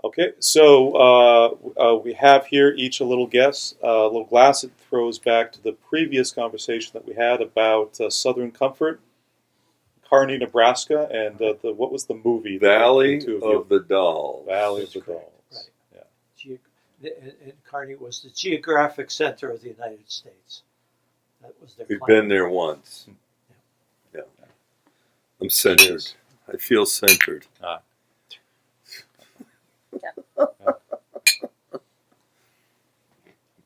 Okay, so we have here each a little guess, a little glass. It throws back to the previous conversation that we had about Southern Comfort, Kearney, Nebraska, and what was the movie? Valley the two of of the Dolls. Valley That's of the correct, Dolls. right. Yeah. And Kearney was the geographic center of the United States. That was their We've claim. been there once. Yeah. I'm centered. I feel centered. I'm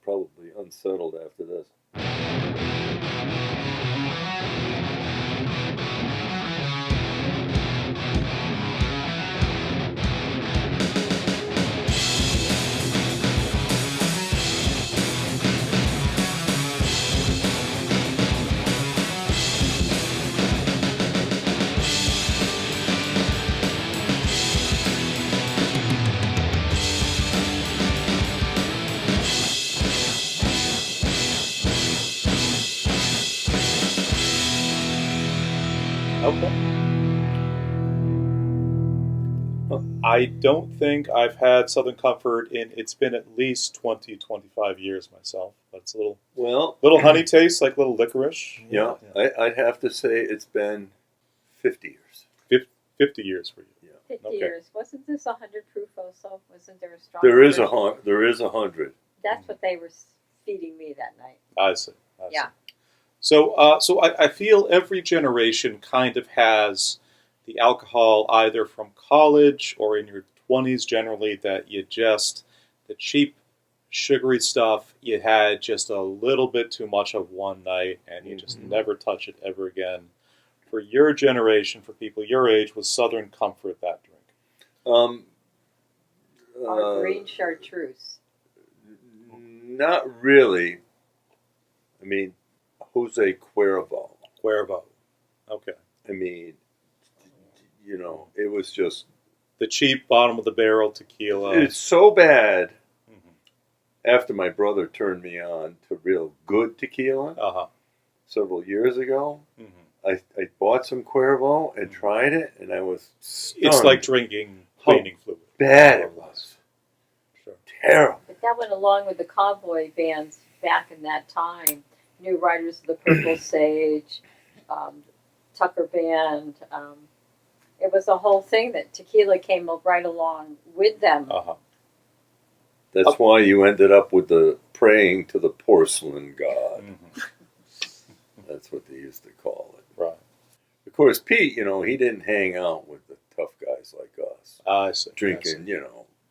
probably unsettled after this. Okay. I don't think I've had Southern Comfort it's been at least 20, 25 years myself. But it's a Well, little honey taste, like little licorice. yeah, I'd have to say it's been 50 years. 50 years for you. 50 Okay. years. Wasn't this 100 proof also? Wasn't there a strong? There is version? there is 100. That's what they were feeding me that night. I see. Yeah. So I feel every generation kind of has the alcohol either from college or in your 20s generally that the cheap, sugary stuff, you had just a little bit too much of one night and you just never touch it ever again. For your generation, for people your age, was Southern Comfort that drink? Or green chartreuse. Not really. I mean, Jose Cuervo. Cuervo. Okay. I mean, it was just... The cheap, bottom of the barrel tequila. It's so bad. After my brother turned me on to real good tequila several years ago, I bought some Cuervo and tried it, and I was stunned. It's like drinking cleaning fluid. Bad it was. Sure. Terrible. But that went along with the cowboy bands back in that time. New Riders of the Purple Sage, Tucker Band. It was a whole thing that tequila came right along with them. That's why you ended up with the praying to the porcelain god. That's what they used to call it. Right. Of course, Pete, he didn't hang out with the tough guys like us. I see. Drinking,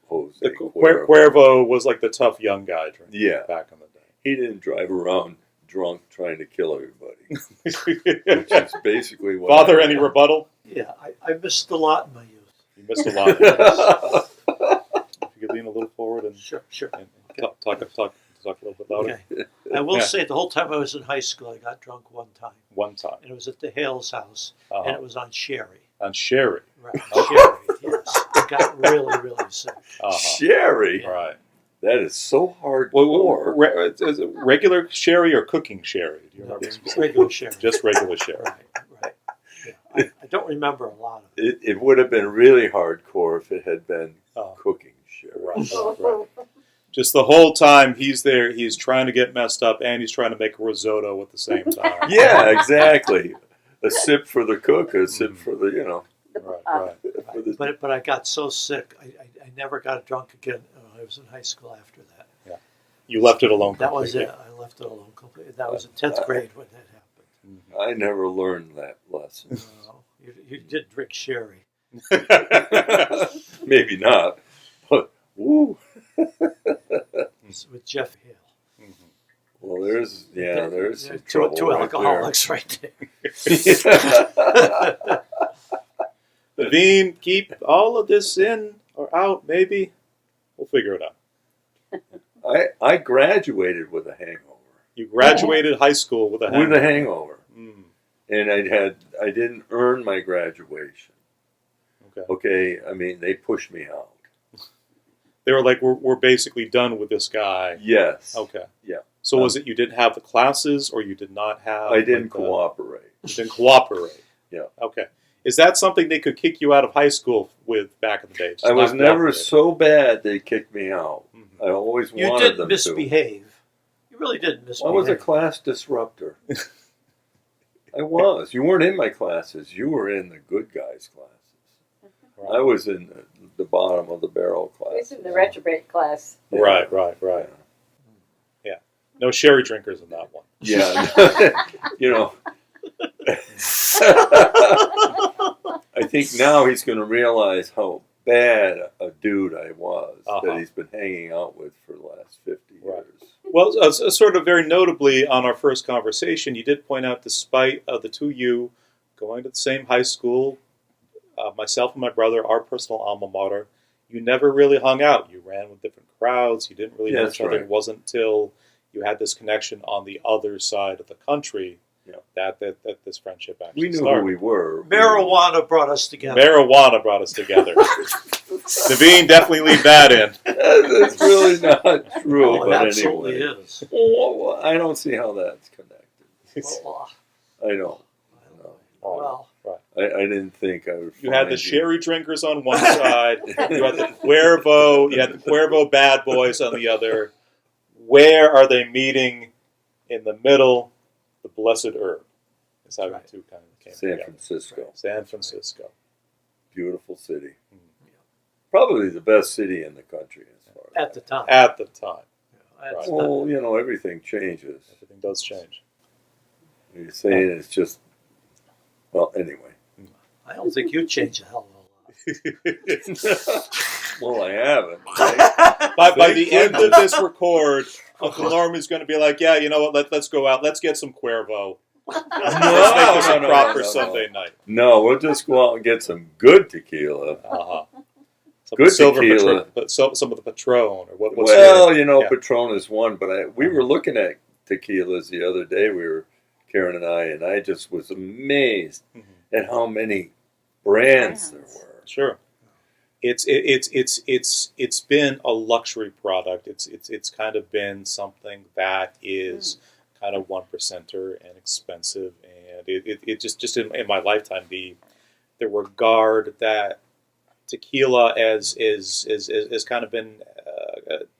Jose The Cuervo. Cuervo was like the tough young guy drinking back in the day. He didn't drive around drunk trying to kill everybody. Which is basically what Father, any rebuttal? Yeah, I missed a lot in my youth. You missed a lot. If you could lean a little forward and Sure. and talk a little bit louder. Okay. I will say the whole time I was in high school, I got drunk one time. One time. And it was at the Hales house, and it was on sherry. On sherry. Right, sherry, yes. I got really, really sick. Sherry? Yeah. Right. That is so hardcore. Is it regular sherry or cooking sherry? Do you remember? Regular sherry. Just regular sherry. Right. Yeah. I don't remember a lot of it. It would have been really hardcore if it had been cooking sherry. Right. Just the whole time he's there, he's trying to get messed up and he's trying to make a risotto at the same time. Yeah, exactly. A sip for the cook, a sip for the, Right. But I got so sick, I never got drunk again when I was in high school after that. Yeah. You left it alone That completely. was it. I left it alone completely. That was in 10th grade when that happened. I never learned that lesson. No, you did drink sherry. Maybe not, but woo. With Jeff Hale. Well, there's some Two trouble right alcoholics right there. Levine, keep all of this in or out, maybe. We'll figure it out. I graduated with a hangover. You graduated high school with a hangover. With a hangover. And I didn't earn my graduation. Okay, I mean, they pushed me out. They were like, we're basically done with this guy. Yes. Okay. Yeah. So was it you didn't have the classes or you did not have... I didn't cooperate. You didn't cooperate. Yeah. Okay. Is that something they could kick you out of high school with back in the day? I was never so bad they kicked me out. I always You wanted didn't them misbehave. You really didn't misbehave. I was a class disruptor. I was. You weren't in my classes. You were in the good guys' classes. Right. I was in the bottom of the barrel class. He's in the retrograde class. Yeah. Right. Yeah. No sherry drinkers in that one. Yeah. You know. I think now he's going to realize how bad a dude I was that he's been hanging out with for the last 50 years. Well, sort of very notably on our first conversation, you did point out, despite the two of you going to the same high school, myself and my brother, our personal alma mater, you never really hung out. You ran with different crowds. You didn't really know each other. It wasn't until you had this connection on the other side of the country that this friendship actually started. We knew who we were. Marijuana brought us together. Naveen, definitely leave that in. That's really not true. Well, it absolutely is. Well, I don't see how that's connected. I don't. Well, I didn't think I would. You had the sherry drinkers on one side. You had the Cuervo. You had the Cuervo bad boys on the other. Where are they meeting? In the middle, the blessed herb. That's how the two kind of came together. San Francisco. Beautiful city. Probably the best city in the country as far as at the time. Well, you know, everything changes. Everything does change. You're saying it's just, well, anyway. I don't think you changed a hell of a lot. Well, I haven't. Right? By the end of this record, Uncle Normie's going to be like, yeah, you know what, let's go out. Let's get some Cuervo. Let's make this a proper Sunday night. No, we'll just go out and get some good tequila. Good tequila. Some of the Patron. Or what's Patron is one, but we were looking at tequilas the other day. Karen and I just was amazed at how many brands there were. Sure. It's been a luxury product. It's kind of been something that is kind of 1%er and expensive, and it just in my lifetime the regard that tequila is kind of been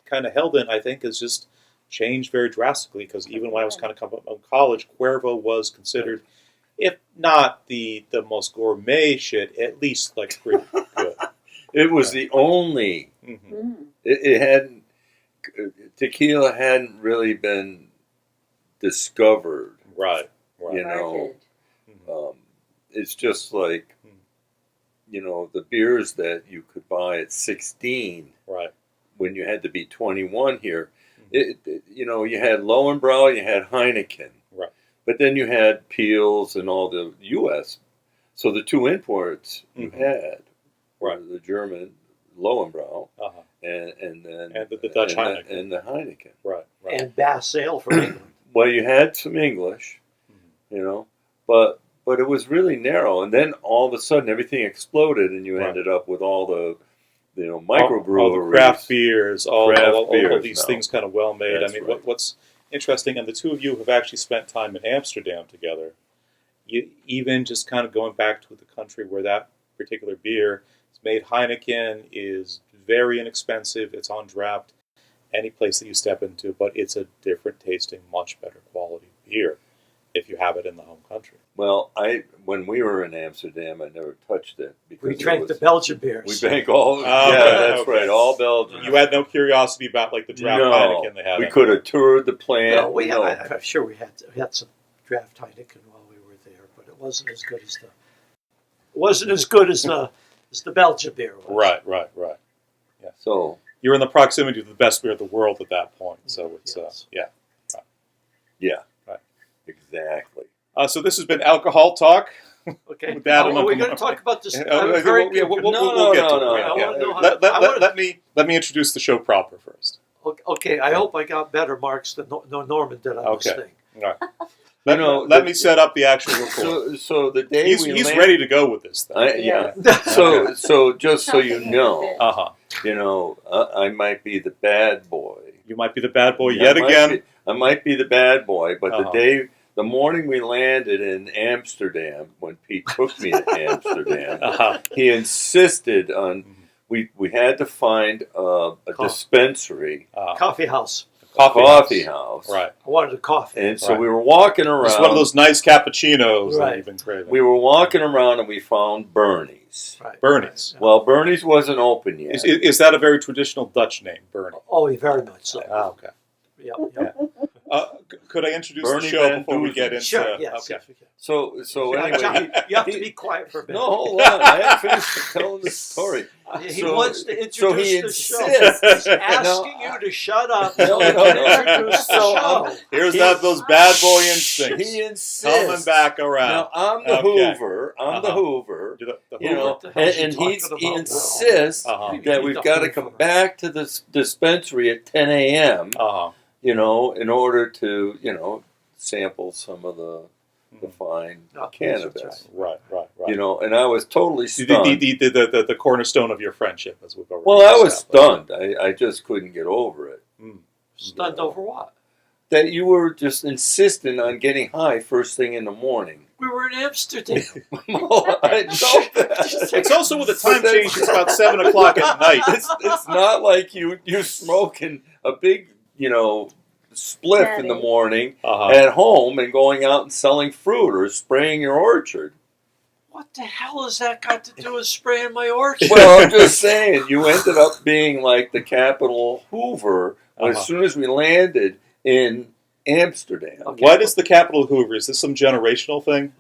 kind of held in, I think, has just changed very drastically, because even when I was kind of coming up in college, Cuervo was considered, if not the most gourmet shit, at least like pretty good. It was the only. It hadn't. Tequila hadn't really been discovered. Right. You know, it's just like, you know, the beers that you could buy at 16. Right. When you had to be 21 here, you know, you had Lowenbrau, you had Heineken. Right. But then you had Peels and all the U.S. So the two imports you had. Right. The German Lowenbrau and the Dutch Heineken. And the Heineken. Right. And Bass Ale from England. Well, you had some English, you know, but it was really narrow. And then all of a sudden everything exploded, and you ended up with all the, you know, microbreweries. All the craft beers, all these things kind of well made. I mean, what's interesting, and the two of you have actually spent time in Amsterdam together. Even just kind of going back to the country where that particular beer is made, Heineken is very inexpensive. It's on draft any place that you step into, but it's a different tasting, much better quality beer if you have it in the home country. Well, when we were in Amsterdam, I never touched it. Because we drank the Belgian beers. We drank all. That's right, all Belgian. You had no curiosity about like the draft Heineken they had. We could have toured the plant. No, I'm sure we had some draft Heineken while we were there, but it wasn't as good as the Belgian beer was. Right. Yeah. So you're in the proximity to the best beer of the world at that point. So it's Yeah. Right. Exactly. So this has been Alcohol Talk. Okay. Are we going to talk about this? We'll get to it. Let me introduce the show proper first. Okay. I hope I got better marks than Norman did on this thing. All right. Let me set up the actual record. So the day he's ready to go with this thing. So just so you know, you know, I might be the bad boy. You might be the bad boy yet again. I might be the bad boy, but the morning we landed in Amsterdam, when Pete took me to Amsterdam, he insisted on we had to find a dispensary, coffee house. Coffee house. Right. I wanted a coffee. And so we were walking around. It's one of those nice cappuccinos that you've been craving. We were walking around and we found Bernie's. Right. Bernie's. Right. Well, Bernie's wasn't open yet. Is that a very traditional Dutch name, Bernie? Oh, very much so. Okay. Yep. Could I introduce Bernie the show Van before we Dusen. get into? Sure. Yes. Okay. Yes, we can. So anyway, You have to be quiet for a minute. no, hold on. I haven't finished telling the story. He wants to introduce so he the show. insists. He's asking you to shut up No, so he no, can no. introduce the So, show. Here's those bad boy instincts He insists. coming back around. Now I'm the Okay. Hoover. I'm the Hoover. The You know, What the hell is he and talking he about? insists that we've got to come back to this dispensary at 10 a.m. You know, in order to sample some of the fine cannabis. Right. You know, and I was totally stunned. The cornerstone of your friendship, as we've already Well, I was established. stunned. I just couldn't get over it. Stunned over what? That you were just insistent on getting high first thing in the morning. We were in Amsterdam. Well, I know that. It's also with the time change. It's about 7 o'clock at night. It's not like you're smoking a big, spliff in the morning at home and going out and selling fruit or spraying your orchard. What the hell has that got to do with spraying my orchard? Well, I'm just saying, you ended up being like the Capitol Hoover as soon as we landed in Amsterdam. Okay. What is the Capitol Hoover? Is this some generational thing?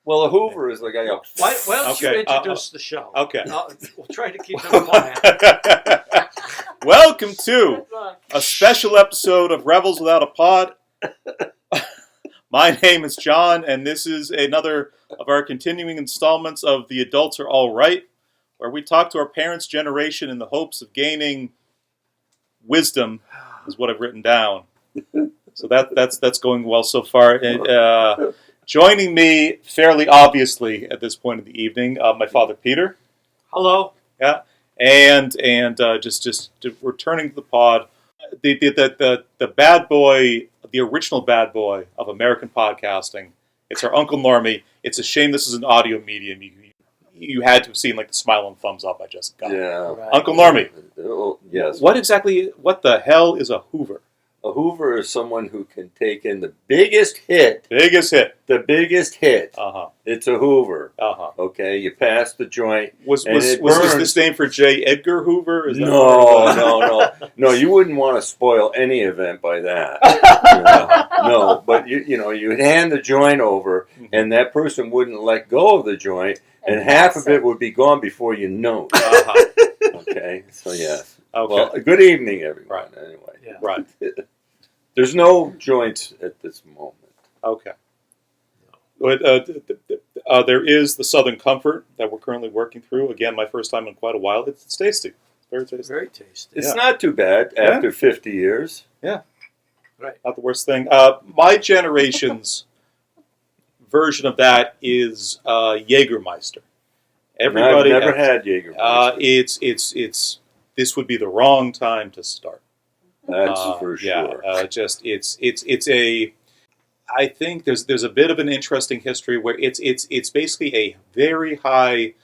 Well, a Hoover is like Why don't you introduce the show? Okay. We'll try to keep it quiet. Welcome to a special episode of Rebels Without a Pod. My name is John, and this is another of our continuing installments of The Adults Are All Right, where we talk to our parents' generation in the hopes of gaining wisdom, is what I've written down. So that's going well so far. And, joining me, fairly obviously at this point of the evening, my father Peter. Hello. Yeah, and just returning to the pod, the bad boy, the original bad boy of American podcasting. It's our Uncle Normie. It's a shame this is an audio medium. You had to have seen like the smile and thumbs up I just got. Yeah. Right. Uncle Normie. Yes. What the hell is a Hoover? A Hoover is someone who can take in the biggest hit. Biggest hit. The biggest hit. It's a Hoover. Okay, you pass the joint. Was this name for J. Edgar Hoover? Is that No. You wouldn't want to spoil any event by that. No, but you'd hand the joint over, and that person wouldn't let go of the joint, and half of it would be gone before you know it. Okay, so yes. Okay. Well, good evening, everyone. Right. Anyway, Yeah. Right. There's no joints at this moment. Okay. But, there is the Southern Comfort that we're currently working through. Again, my first time in quite a while. It's tasty. Very tasty. Very tasty. It's not too bad after 50 years. Yeah. Right. Not the worst thing. My generation's version of that is Jägermeister. Everybody. I've never had Jägermeister. This would be the wrong time to start. That's for sure. I think there's a bit of an interesting history where it's basically a very high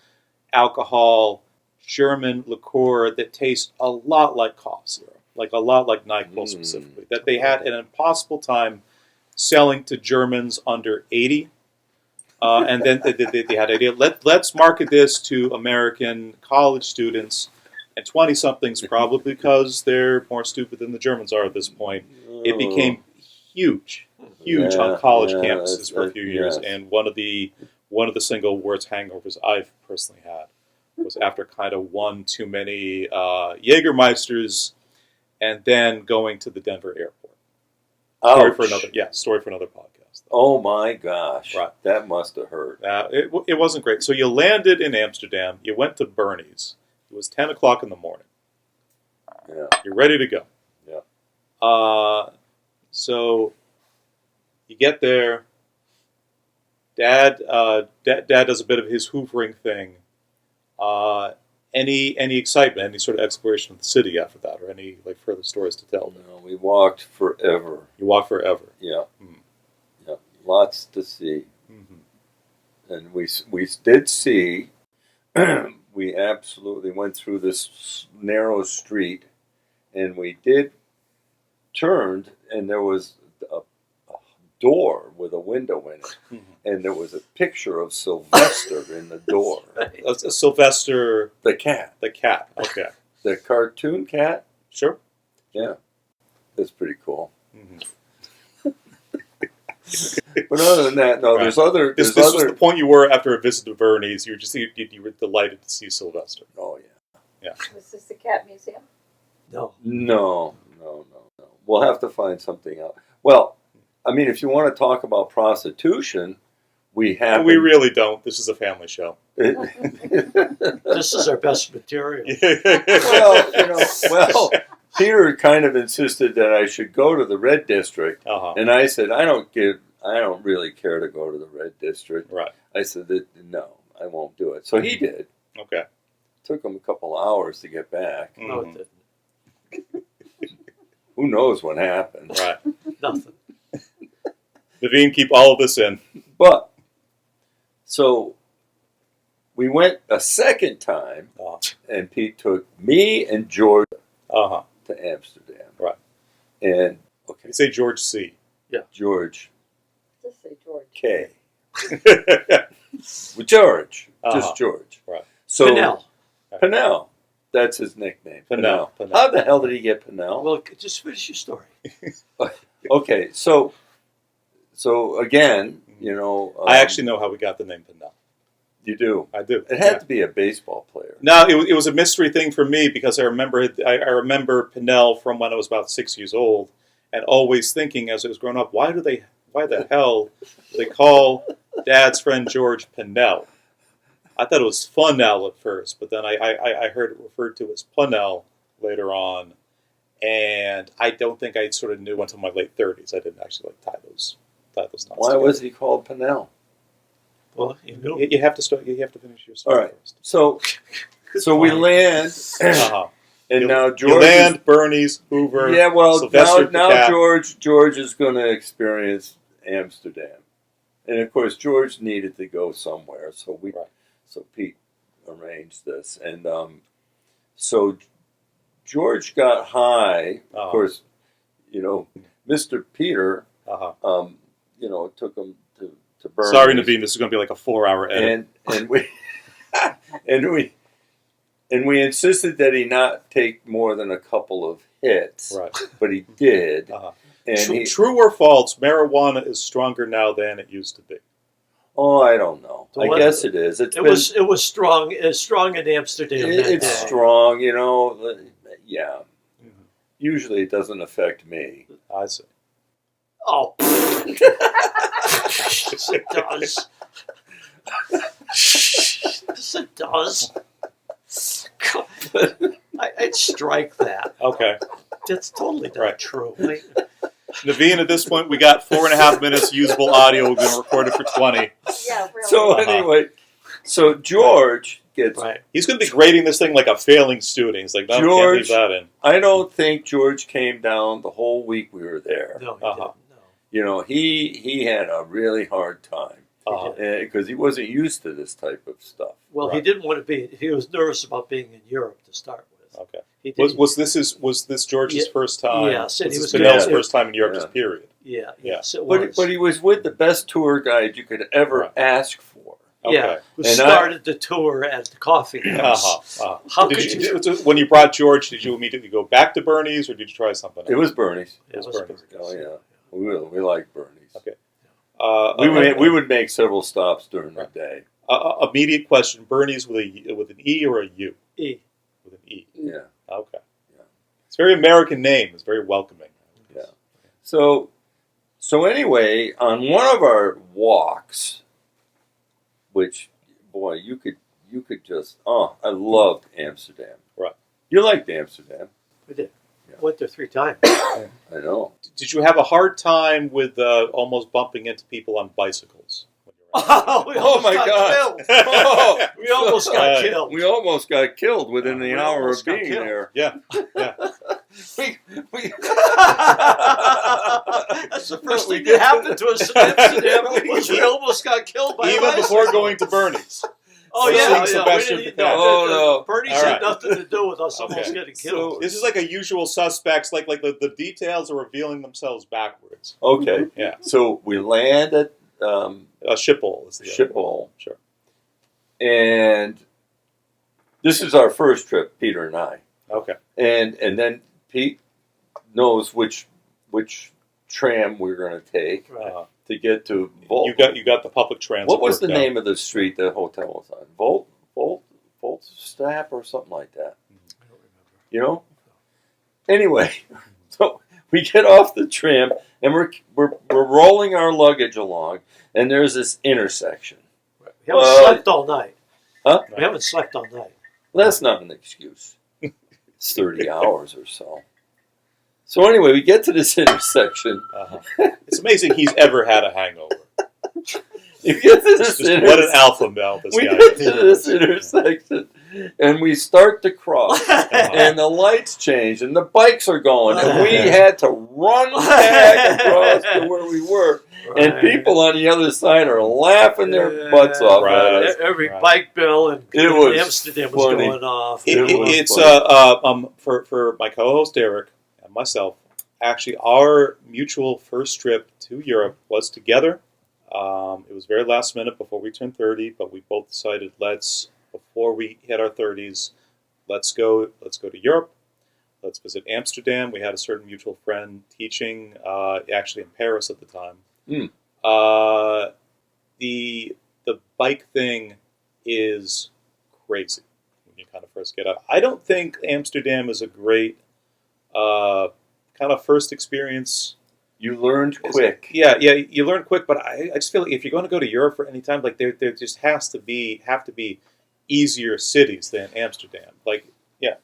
alcohol German liqueur that tastes a lot like cough syrup, like a lot like NyQuil specifically. That they had an impossible time selling to Germans under 80. And then they had an idea. Let's market this to American college students and 20-somethings, probably because they're more stupid than the Germans are at this point. It became huge on college campuses for a few years. And one of the single worst hangovers I've personally had was after kind of one too many Jägermeisters, and then going to the Denver airport. Story for another podcast. Oh my gosh! Right. That must have hurt. It wasn't great. So you landed in Amsterdam. You went to Bernie's. It was 10 o'clock in the morning. Yeah. You're ready to go. Yeah. So you get there. Dad does a bit of his hoovering thing. Any excitement, any sort of exploration of the city after that, or any further stories to tell? No, we walked forever. You walked forever. Yeah. Yeah. lots to see. Mm-hmm. And we did see, we absolutely went through this narrow street, and we did turned, and there was a door with a window in it, and there was a picture of Sylvester in the door. Sylvester, the cat, okay, the cartoon cat. Sure. Yeah, that's pretty cool. Mm-hmm. But other than that, no, Right. there's other. This was the point you were after a visit to Bernie's. You were delighted to see Sylvester. Oh yeah. Was this the cat museum? No. No. We'll have to find something else. Well, I mean, if you want to talk about prostitution, we have. We really don't. This is a family show. This is our best material. Well, Peter kind of insisted that I should go to the Red District, and I said I don't really care to go to the Red District. Right. I said that no, I won't do it. So he did. Okay. Took him a couple of hours to get back. No, it didn't. Who knows what happened? Right. Nothing. Naveen, keep all of this in. But so we went a second time, and Pete took me and George to Amsterdam. Right. And You say George C. Yeah. George Just say George. K. With George. Just George. Right. So Pinnell. That's his nickname. Pinnell. How the hell did he get Pinnell? Well, just finish your story. Okay, so again, I actually know how we got the name Pinnell. You do. I do. It had to be a baseball player. No, it was a mystery thing for me because I remember Pinnell from when I was about 6 years old, and always thinking as I was growing up, why the hell do they call Dad's friend George Pinnell? I thought it was Funnell at first, but then I heard it referred to as Punnell later on, and I don't think I sort of knew until my late 30s. I didn't actually tie those knots. Why together. was he called Pinnell? Well, you know. You have to start. You have to finish your story All right. first. So we land, and now George. You land, Bernie's, Hoover. Yeah, well, Sylvester now George is going to experience Amsterdam, and of course George needed to go somewhere, so Pete arranged this, and so George got high. Of course, Mr. Peter, took him to Bernie's. Sorry, Naveen, this is going to be like a 4-hour edit. And we insisted that he not take more than a couple of hits, right? But he did. And true or false? Marijuana is stronger now than it used to be. Oh, I don't know. I guess it is. It was strong. It's strong in Amsterdam. It's strong, Yeah. Mm-hmm. Usually, it doesn't affect me. I see. Oh, yes, it does. Yes, it does. I'd strike that. Okay. That's totally not true. Naveen, at this point, we got 4.5 minutes usable audio. We're going to record it for 20. Yeah, really. So anyway, so George gets... Right. He's going to be grading this thing like a failing student. He's like, no, George, can't leave that in. I don't think George came down the whole week we were there. No, he didn't. No. He had a really hard time because he wasn't used to this type of stuff. Well, he didn't want to be. He was nervous about being in Europe to start with. Okay. Was this George's first time? Yes, and was this Pinnell's first time in Europe? This period. Yeah. Yes, it was. But he was with the best tour guide you could ever ask for. Okay. Yeah, who started the tour at the coffee house. How could you? When you brought George, did you immediately go back to Bernie's, or did you try something else? It was Bernie's. It was Bernie's. Oh yeah, we like Bernie's. Okay. We would make several stops during the day. Immediate question: Bernie's with an E or a U? E. With an E. Yeah. Okay. Yeah. It's a very American name. It's very welcoming. Yeah. So anyway, on one of our walks, which boy, you could just I loved Amsterdam. Right. You liked Amsterdam. We did. Went there 3 times. I know. Did you have a hard time with almost bumping into people on bicycles? Oh my God! We almost got killed. We almost got killed within the hour of being there. Yeah. we That's the first thing that happened to us in Amsterdam was we almost got killed by Even before going to Bernie's. Oh, yeah. Bernie's had nothing to do with us almost getting killed. So this is like a usual suspects, like the details are revealing themselves backwards. Okay. Yeah. So we land at Schiphol. Is the Schiphol. Sure. And this is our first trip, Peter and I. Okay. And then Pete knows which tram we're going to take to get to Volt. You got the public transit. What was the name of the street the hotel was on? Voltstap or something like that. I don't remember. You know? Anyway, so we get off the tram and we're rolling our luggage along, and there's this intersection. We haven't slept all night. Huh? We haven't slept all night. Well, that's not an excuse. It's 30 hours or so. So anyway, we get to this intersection. It's amazing he's ever had a hangover. You get to this what an alpha male this we guy get is. to this intersection, and we start to cross, and the lights change, and the bikes are going, and we had to run back across to where we were. Right. And people on the other side are laughing their butts off at us. Every bike bill in Amsterdam was going off. It's for my co-host Eric and myself. Actually, our mutual first trip to Europe was together. It was very last minute before we turned 30, but we both decided before we hit our 30s, let's go to Europe. Let's visit Amsterdam. We had a certain mutual friend teaching, actually in Paris at the time. The bike thing is crazy when you kind of first get out. I don't think Amsterdam is a great kind of first experience. You learned quick. Yeah, you learn quick. But I just feel like if you're going to go to Europe for any time, like there just have to be easier cities than Amsterdam. Like, yeah.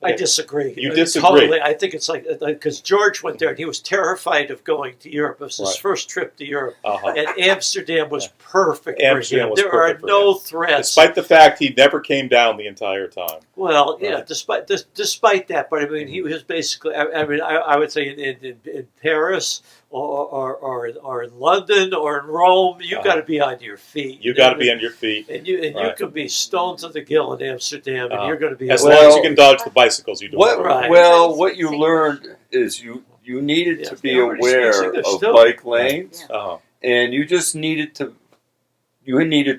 I disagree. You disagree? Totally. I think it's like because George went there and he was terrified of going to Europe. It was his first trip to Europe, and Amsterdam was perfect for him. There are no threats, despite the fact he never came down the entire time. Well, yeah, despite that, but I mean, he was basically. I would say in Paris or in London or in Rome, you got to be on your feet. You got to be on your feet, and you could be stoned to the gill in Amsterdam, and you're going to be as long as you can dodge the bicycles. You do Well, what you learned is you needed to be aware of bike lanes, and you just needed to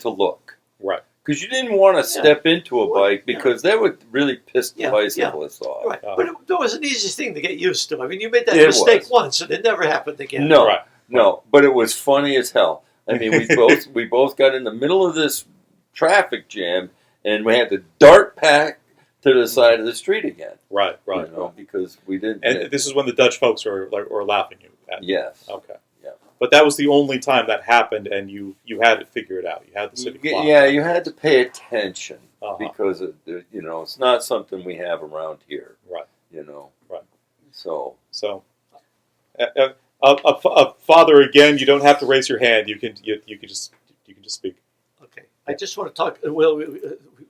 look. Right. Because you didn't want to step into a bike because that would really piss the bicyclists off. Right. But it was an easy thing to get used to. I mean, you made that mistake once and it never happened again. No, no. But it was funny as hell. I mean, we both got in the middle of this traffic jam and we had to dart back to the side of the street again. Right. You know, because we didn't. And this is when the Dutch folks were laughing at you. Yes. Okay. Yeah. But that was the only time that happened, and you had to figure it out. You had the city clock. Yeah, you had to pay attention because it's not something we have around here. Right. Right. So. A father again. You don't have to raise your hand. You can just speak. Okay. I just want to talk. Well, we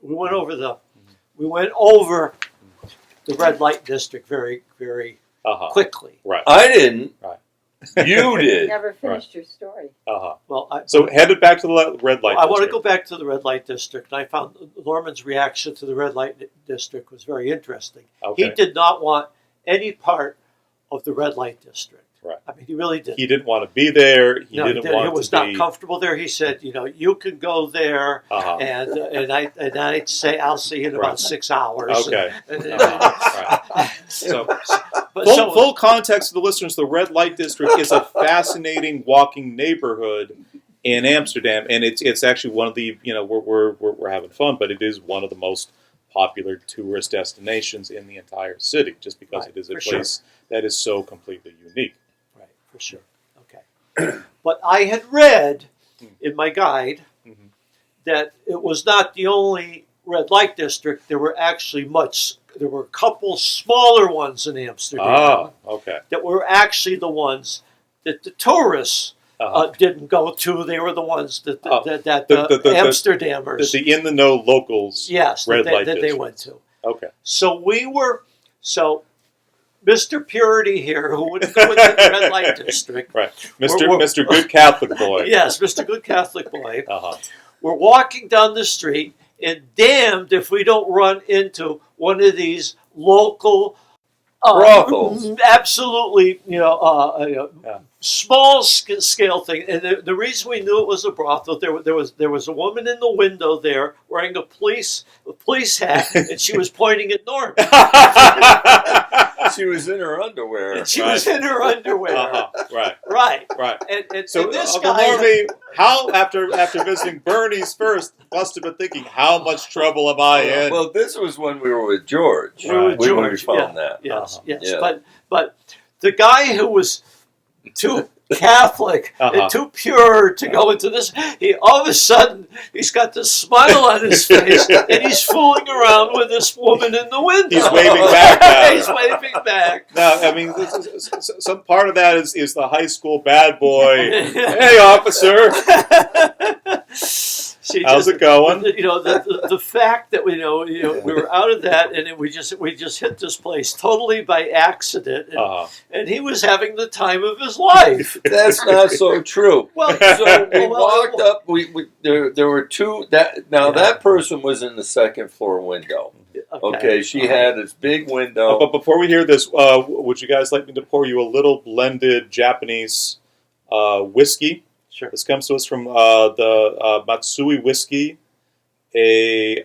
went over the red light district very, very quickly. Right. I didn't. Right. You did. You never finished your story. Well, so headed back to the red light. I want to go back to the red light district, and I found Norman's reaction to the red light district was very interesting. Okay. He did not want any part of the red light district. Right. I mean, he really didn't. He didn't want to be there. He was not comfortable there. He said, you can go there, and I'd say I'll see you in about 6 hours. Okay. So, full context to the listeners: the red light district is a fascinating walking neighborhood in Amsterdam, and it's actually one of the we're having fun, but it is one of the most popular tourist destinations in the entire city, just because it is a place that is so completely unique. Right, for sure. Okay. But I had read in my guide that it was not the only red light district. There were actually there were a couple smaller ones in Amsterdam that were actually the ones that the tourists didn't go to. They were the ones that the Amsterdammers, the in the know locals, yes, red light that district. they went to. Okay. So Mr. Purity here, who wouldn't go into the red light district. Right. Mr. Good Catholic Boy. Yes, Mr. Good Catholic Boy. Uh-huh. We're walking down the street, and damned if we don't run into one of these local brothels. Absolutely, small scale thing. And the reason we knew it was a brothel, there was a woman in the window there wearing a police hat, and she was pointing at Norm. She was in her underwear. And she was in her underwear. Right. And so this Uncle guy, Normie, how after visiting Bernie's first, must have been thinking, how much trouble am I in? Well, this was when we were with George. We were with When we George, found that. Yes. Yeah. But the guy who was too Catholic and too pure to go into this, all of a sudden he's got this smile on his face and he's fooling around with this woman in the window. He's waving back now. He's waving back. Now, I mean, some part of that is the high school bad boy. Hey, officer. How's it going? The fact that we were out of that and we just hit this place totally by accident, and he was having the time of his life. That's not so true. Well, so we walked up. There were two. That person was in the second floor window. Okay, she had this big window. But before we hear this, would you guys like me to pour you a little blended Japanese whiskey? Sure. This comes to us from the Matsui Whiskey, a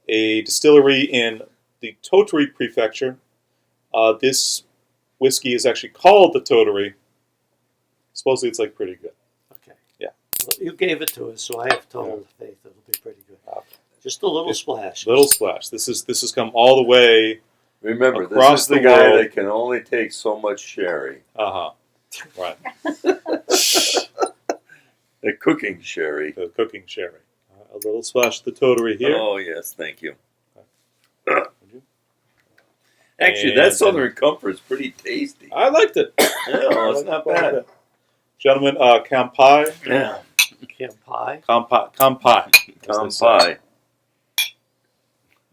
distillery in the Tottori Prefecture. This whiskey is actually called the Tottori. Supposedly, it's like pretty good. Okay. Yeah. Well, you gave it to us, so I have total faith it'll be pretty good. Just a little splash. Little splash. This has come all the way. Remember, across this is the guy that can only take so much sherry. Right. The cooking sherry. The cooking sherry. A little splash of the Tottori here. Oh, yes, thank you. Actually, that Southern Comfort is pretty tasty. I liked it. Yeah, it's not bad. Gentlemen, Kampai. Yeah. Kampai. Kampai.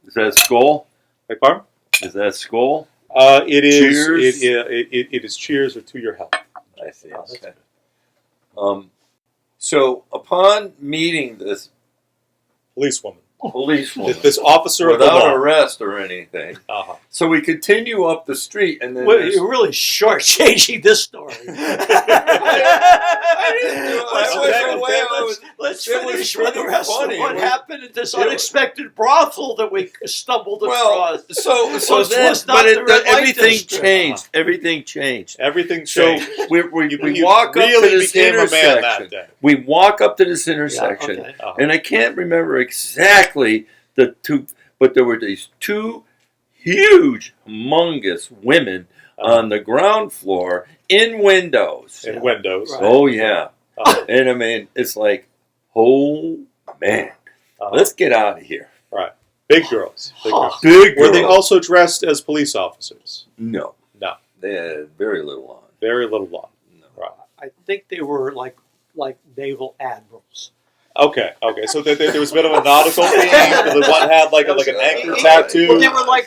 Is that Skull? Hey, pardon? Is that Skull? It is. Cheers? It is cheers or to your health. I see. Okay. So upon meeting this Policewoman. This officer of the law. without arrest or anything, so we continue up the street, and then You're really short-changing this story. Let's finish with the rest of what happened at this unexpected brothel that we stumbled across. Everything changed. Everything changed. So we walk up to this intersection. We walk up to this intersection, and I can't remember exactly the two, but there were these two huge, humongous women on the ground floor in windows. Right. Oh, yeah. And I mean, it's like, oh, man, let's get out of here. Right. Big girls. Big girls. Were they also dressed as police officers? No. They had very little on. Very little on. No. Right. I think they were like naval admirals. Okay. So there was a bit of a nautical theme. The one had like an anchor tattoo. Well, they were like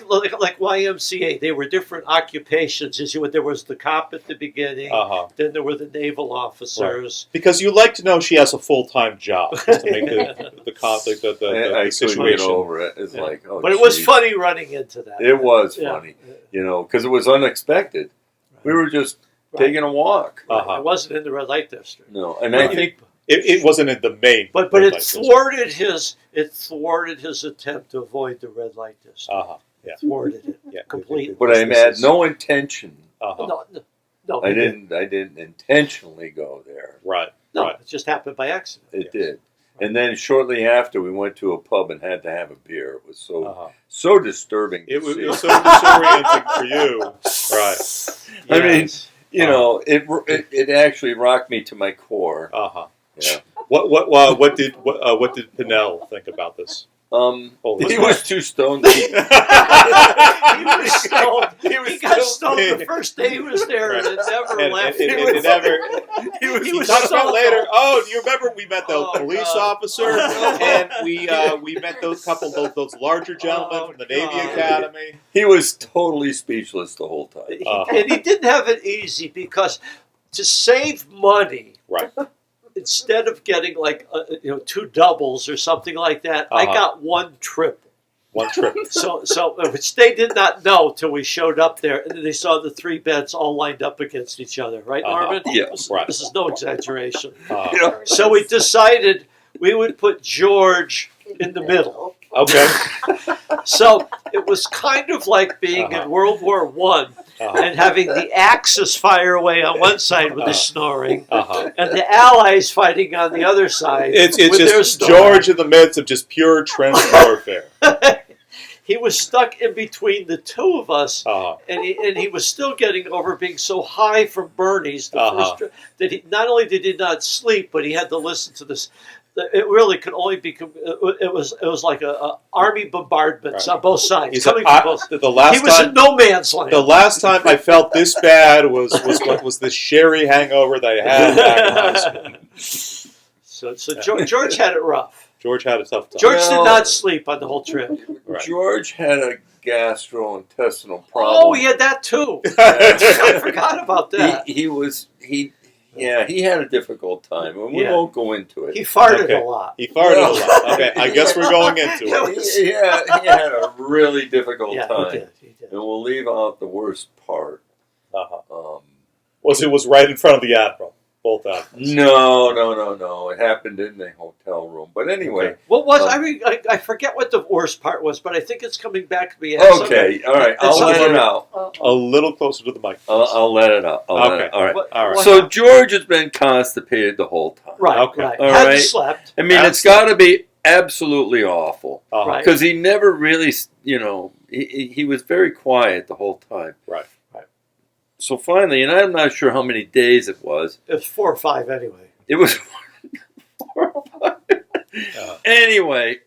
YMCA. They were different occupations. There was the cop at the beginning. Then there were the naval officers. Right. Because you like to know she has a full-time job to make the conflict, the situation. I couldn't get over it. It's like, oh, but it was funny running into that. It was funny, because it was unexpected. Right. We were just taking a walk. I wasn't in the red light district. No, and I think. It wasn't in the main, but it thwarted his attempt to avoid the red light district. Yeah, thwarted it completely. But I had no intention. No, I didn't intentionally go there. Right. No, it just happened by accident. It did, and then shortly after we went to a pub and had to have a beer. It was so disturbing. It was so disorienting for you, right? Yes. I mean, it actually rocked me to my core. Yeah. What did Pinnell think about this? He was too stoned. He was stoned. He got stoned the first day he was there, and it never left. He was talking about later. Oh, do you remember we met the police officer, and we met those larger gentlemen from the Navy Academy. He was totally speechless the whole time. And he didn't have it easy because to save money, right? Instead of getting like 2 doubles or something like that, I got 1 triple. 1 trip. So which they did not know till we showed up there, and then they saw the 3 beds all lined up against each other, right, Norman? Yes, right. This is no exaggeration. So we decided we would put George in the middle. Okay. So it was kind of like being in World War I and having the Axis fire away on one side with the snoring, and the Allies fighting on the other side. It's with their just snoring. George in the midst of just pure trench warfare. He was stuck in between the 2 of us, and he was still getting over being so high from Bernie's first trip that he not only did he not sleep, but he had to listen to this. It really could only be. It was like a army bombardments on both sides. He was in no man's land. The last time I felt this bad was this sherry hangover that I had back in high school. So George had it rough. George had a tough time. George did not sleep on the whole trip. Right. George had a gastrointestinal problem. Oh, he had that too. I forgot about that. He had a difficult time, and we won't go into it. He farted a lot. He farted a lot. Okay, I guess we're going into it. He had a really difficult time. He did. And we'll leave out the worst part. It was right in front of the Admiral. Both admirals. No. It happened in the hotel room. But anyway. Okay. What was I forget what the worst part was, but I think it's coming back to me. Okay, all right. I'll let it out. A little closer to the mic. I'll let it out. All right. All right. So George has been constipated the whole time. Right. Okay. Right. All Hadn't right. slept. I mean, it's got to be absolutely awful. Right. Because he never really, he was very quiet the whole time. Right. So finally, and I'm not sure how many days it was. It was 4 or 5 anyway. It was 4 or 5. Anyway,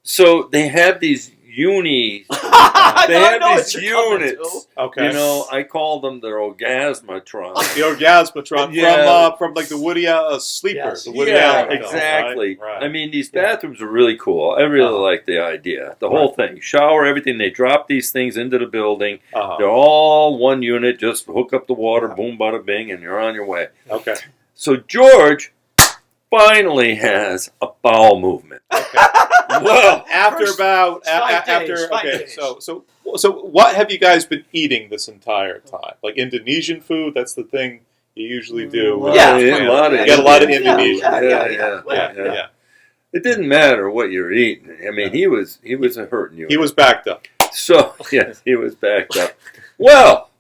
so they have these unis. They have these units. Okay. I call them their orgasmatron. The orgasmatron from like the Woody Sleeper. Yes. The Woody Allen film, exactly. Right. I mean, these bathrooms are really cool. I really like the idea. The whole thing. Shower, everything. They drop these things into the building. They're all one unit. Just hook up the water, boom, bada, bing, and you're on your way. Okay. So George finally has a bowel movement. Okay. Well, after 5 days. So what have you guys been eating this entire time? Like Indonesian food? That's the thing you usually do. You get a lot of Indonesian. Yeah. It didn't matter what you're eating. I mean, he was hurting you. He was backed up. So yes, he was backed up. Well,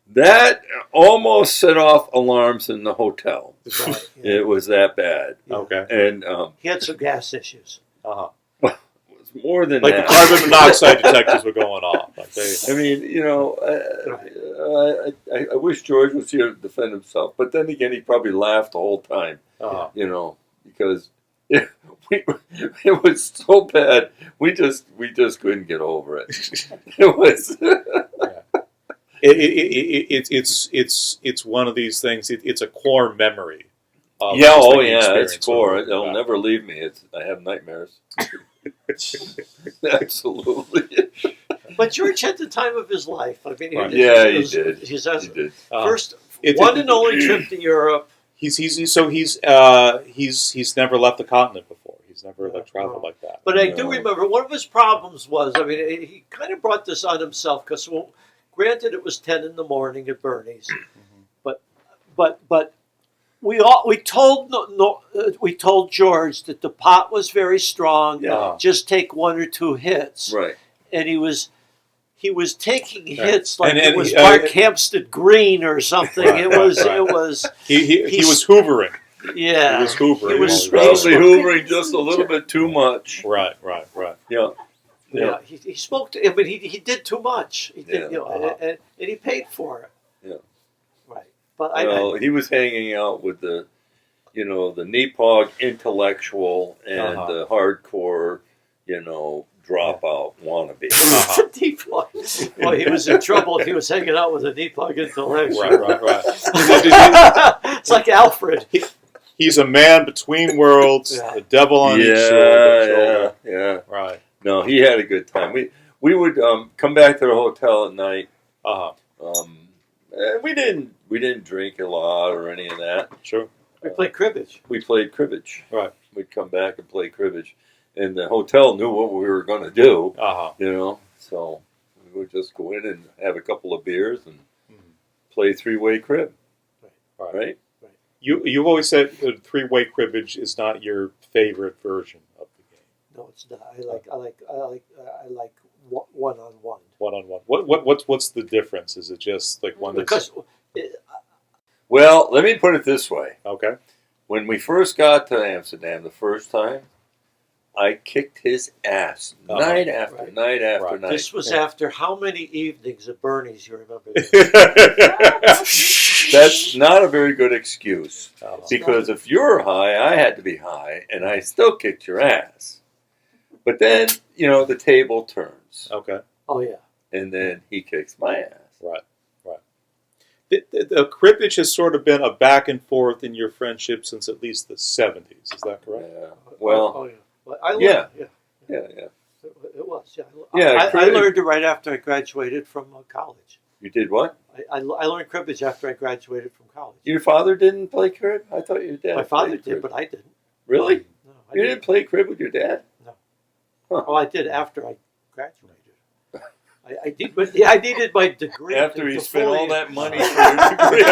that almost set off alarms in the hotel. Right, It was that bad. Okay. And he had some gas issues. well, it was more than like that. the carbon monoxide detectors were going off. I mean, I wish George was here to defend himself, but then again, he probably laughed the whole time. Because it was so bad. We just couldn't get over it. It was. It's one of these things. It's a core memory. It's core. It'll never leave me. I have nightmares. Absolutely. But George had the time of his life. I mean, he did. He did. First, one and only trip to Europe. He's never left the continent before. He's never traveled like that. But I do remember one of his problems was, I mean, he kind of brought this on himself because, granted, it was 10 in the morning at Bernie's, but we told George that the pot was very strong. Yeah. Just take 1 or 2 hits. Right. And he was taking hits like it was Mark Hampstead Green or something. Right, it was. He was hoovering. Yeah. He was hoovering. He was probably hoovering just a little bit too much. Right. Yeah. Yeah. He spoke to him, but he did too much. He did, and he paid for it. Yeah. Right. But he was hanging out with the you know, the Nepog intellectual and the hardcore, you know, dropout wannabe. Nepog. Well, he was in trouble if he was hanging out with a Nepog intellectual. Right. It's like Alfred. He's a man between worlds, the devil on each shoulder. Yeah. Right. No, he had a good time. We would come back to the hotel at night. We didn't drink a lot or any of that. Sure. We played cribbage. We played cribbage. Right. We'd come back and play cribbage, and the hotel knew what we were going to do. You know, so we would just go in and have a couple of beers and play three-way crib. Right. You've always said three-way cribbage is not your favorite version of the game. No, it's not. I like one-on-one. One-on-one. What's the difference? Is it just like one that's... Well, let me put it this way. Okay. When we first got to Amsterdam the first time, I kicked his ass night after night after night. This was after how many evenings at Bernie's, you remember? That's not a very good excuse. Because if you're high, I had to be high, and I still kicked your ass. But then, you know, the table turns. Okay. Oh, yeah. And then he kicks my ass. Right. The cribbage has sort of been a back and forth in your friendship since at least the 70s. Is that correct? Yeah. Well, Well, yeah. It was, Yeah, I learned it right after I graduated from college. You did what? I learned cribbage after I graduated from college. Your father didn't play crib? I thought your dad My father played did, crib. but I didn't. Really? No, You didn't play crib with your dad? No. Huh. Oh, I did after I graduated. I did, but yeah, I needed my degree. After he spent all that money for your degree.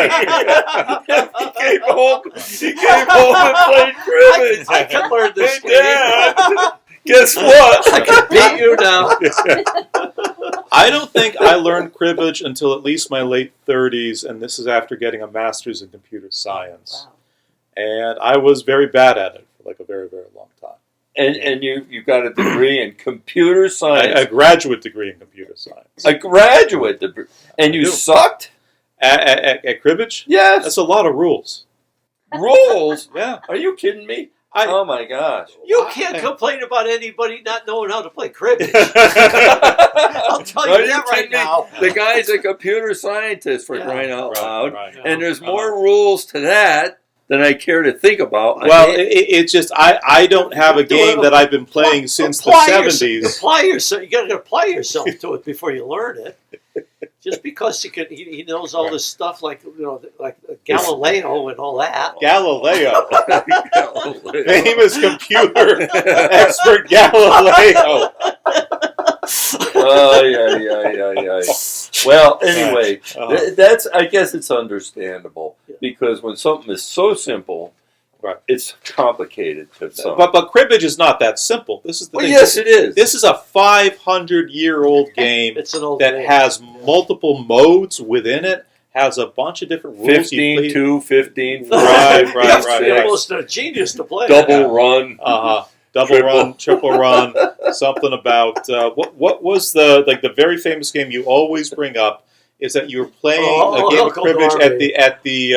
he came home and played cribbage. I can learn this. Hey, Dad, guess what? I can beat you now. I don't think I learned cribbage until at least my late 30s, and this is after getting a master's in computer science. Wow. And I was very bad at it for like a very, very long time. And you got a degree in computer science. A graduate degree in computer science. A graduate degree. And you sucked? At cribbage? Yes. That's a lot of rules. Rules? Yeah. Are you kidding me? Oh my gosh. You can't complain about anybody not knowing how to play cribbage. I'll tell you that right now. The guy's a computer scientist for crying out loud. Right. And there's more rules to that than I care to think about. Well, it's just I don't have a game that I've been playing since the 70s. Apply yourself. You got to apply yourself to it before you learn it. Just because he knows all this stuff like Galileo and all that. Galileo, famous computer expert Galileo. Yeah. Well, anyway, that's. I guess it's understandable because when something is so simple, it's complicated to some. But cribbage is not that simple. This is the thing. Yes, it is. This is a 500-year-old game It's an old that game. has multiple modes within it. Has a bunch of different rules. 15-2, 15-5. Right. You're almost a genius to play. Double run. Double run, triple run, something about what was the very famous game you always bring up is that you were playing a game of cribbage Normie. at a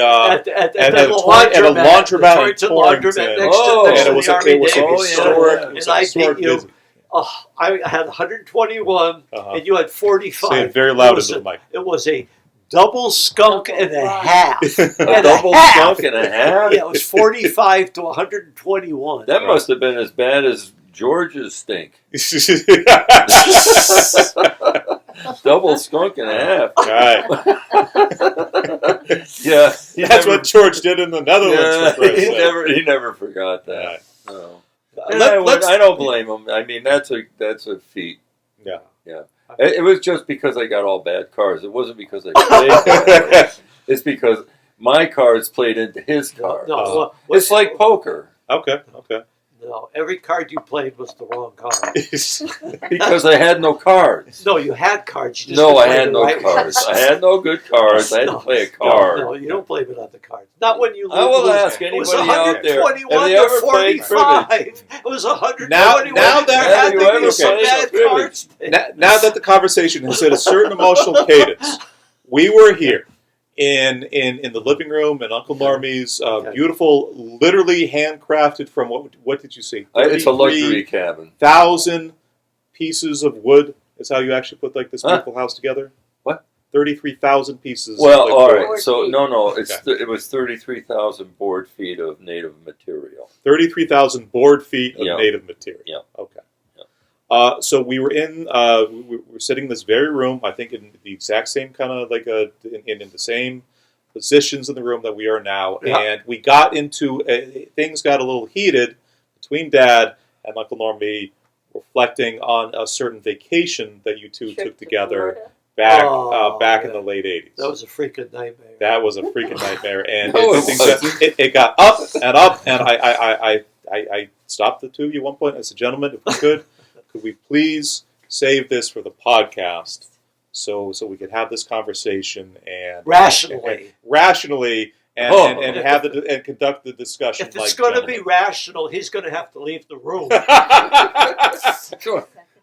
laundromat in Torrington. Next It was a I historic visit. I had 121 and you had 45. Say it very loud into the mic. It was a double skunk and a half. A double skunk and a half? Yeah, it was 45 to 121. That must have been as bad as George's stink. Double skunk and a half. Right. Yeah. That's what George did in the Netherlands. Yeah, he never forgot that. No. I don't blame him. I mean, that's a feat. Yeah. It was just because I got all bad cards. It wasn't because I played bad cards. It's because my cards played into his cards. It's like poker. Okay. No, every card you played was the wrong card. Because I had no cards. No, you had cards. You just I had no cards. I had no good cards. I had to play a card. No, you don't blame it on the cards. Not when you lose. I will ask anybody out there. Have you ever played cribbage? It was 121. Now that the conversation has hit a certain emotional cadence, we were here in the living room in Uncle Normie's beautiful, literally handcrafted from what did you see? It's a luxury cabin. 1,000 pieces of wood is how you actually put like this beautiful house together. What? 33,000 pieces. Well, of, all wood. right. So no, it was 33,000 board feet of native material. 33,000 board feet of native material. Yeah. Okay. So we were we were sitting in this very room, I think in the exact same kind of like in the same positions in the room that we are now. Yeah. And we got into, things got a little heated between Dad and Uncle Normie, reflecting on a certain vacation that you two took together back in the late 80s. That was a freaking nightmare. That was a freaking nightmare. And No, it got up and up, and I stopped the two of you at one point. I said, gentlemen, if we could we please save this for the podcast so we could have this conversation and rationally and have and conduct the discussion. If it's going to be rational, he's going to have to leave the room.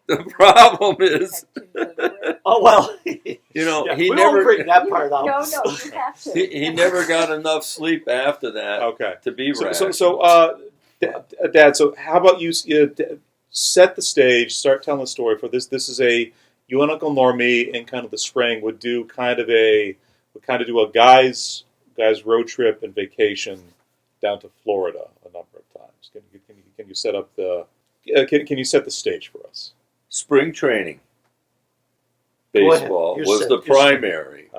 The problem is, he we never bring that part up. No, you have to. He never got enough sleep after that. Okay, to be so Dad. So how about you? Set the stage. Start telling the story for this. This is you and Uncle Normie in kind of the spring would do a guys road trip and vacation down to Florida a number of times. Can you set up can you set the stage for us? Spring training baseball was the primary,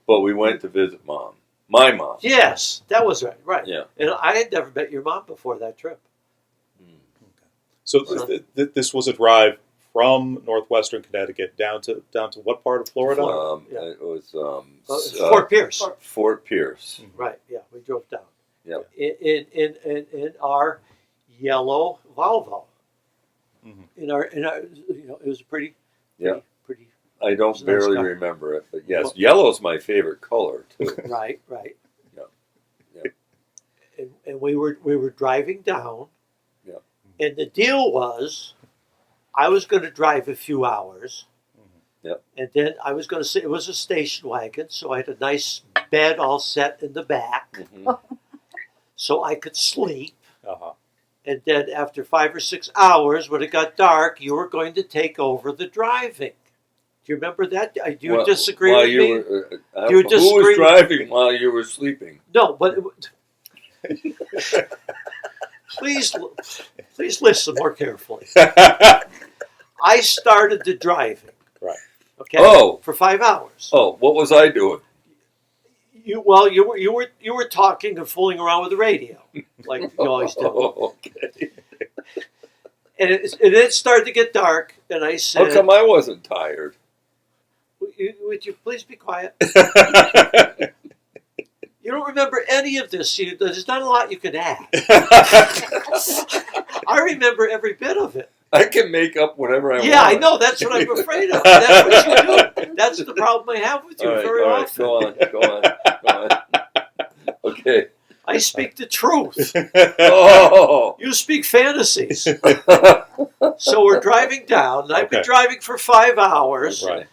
but we went to visit my mom. Yes, that was right. Yeah, and I had never met your mom before that trip. So this was a drive from northwestern Connecticut down to what part of Florida? It was Fort Pierce. Fort Pierce. Right. Yeah, we drove down. Yeah. In our yellow Volvo. Mm-hmm. In our it was pretty. I don't barely remember it, but yes, yellow's my favorite color too. Right. Yeah. And we were driving down. Yeah. And the deal was, I was going to drive a few hours. Yep. And then I was going to say, it was a station wagon, so I had a nice bed all set in the back, so I could sleep. And then after 5 or 6 hours, when it got dark, you were going to take over the driving. Do you remember that? Do you disagree with me? Who was driving while you were sleeping? No, but please listen more carefully. I started the driving. Right. Okay. Oh. For 5 hours. Oh, what was I doing? You were talking and fooling around with the radio, like you always do. Okay. And it started to get dark, and I said, "How come I wasn't tired?" Would you please be quiet? You don't remember any of this. There's not a lot you can add. I remember every bit of it. I can make up whatever I want. Yeah, I know. That's what I'm afraid of. That's what you do. That's the problem I have with you very often. Go on. Okay. I speak the truth. Oh. You speak fantasies. So we're driving down. And I've been driving for 5 hours. Right.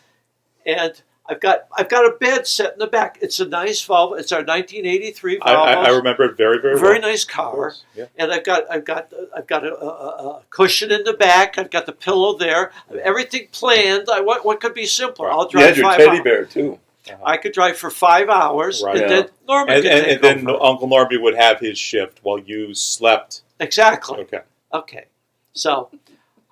And I've got a bed set in the back. It's a nice Volvo. It's our 1983 Volvo. I remember it very, very well. Very nice car. Yeah. And I've got a cushion in the back. I've got the pillow there. Everything planned. What could be simpler? Right. I'll drive 5 hours. You had your teddy bear too. I could drive for 5 hours, right. and then Normie could take and then over. Uncle Normie would have his shift while you slept. Exactly. Okay. So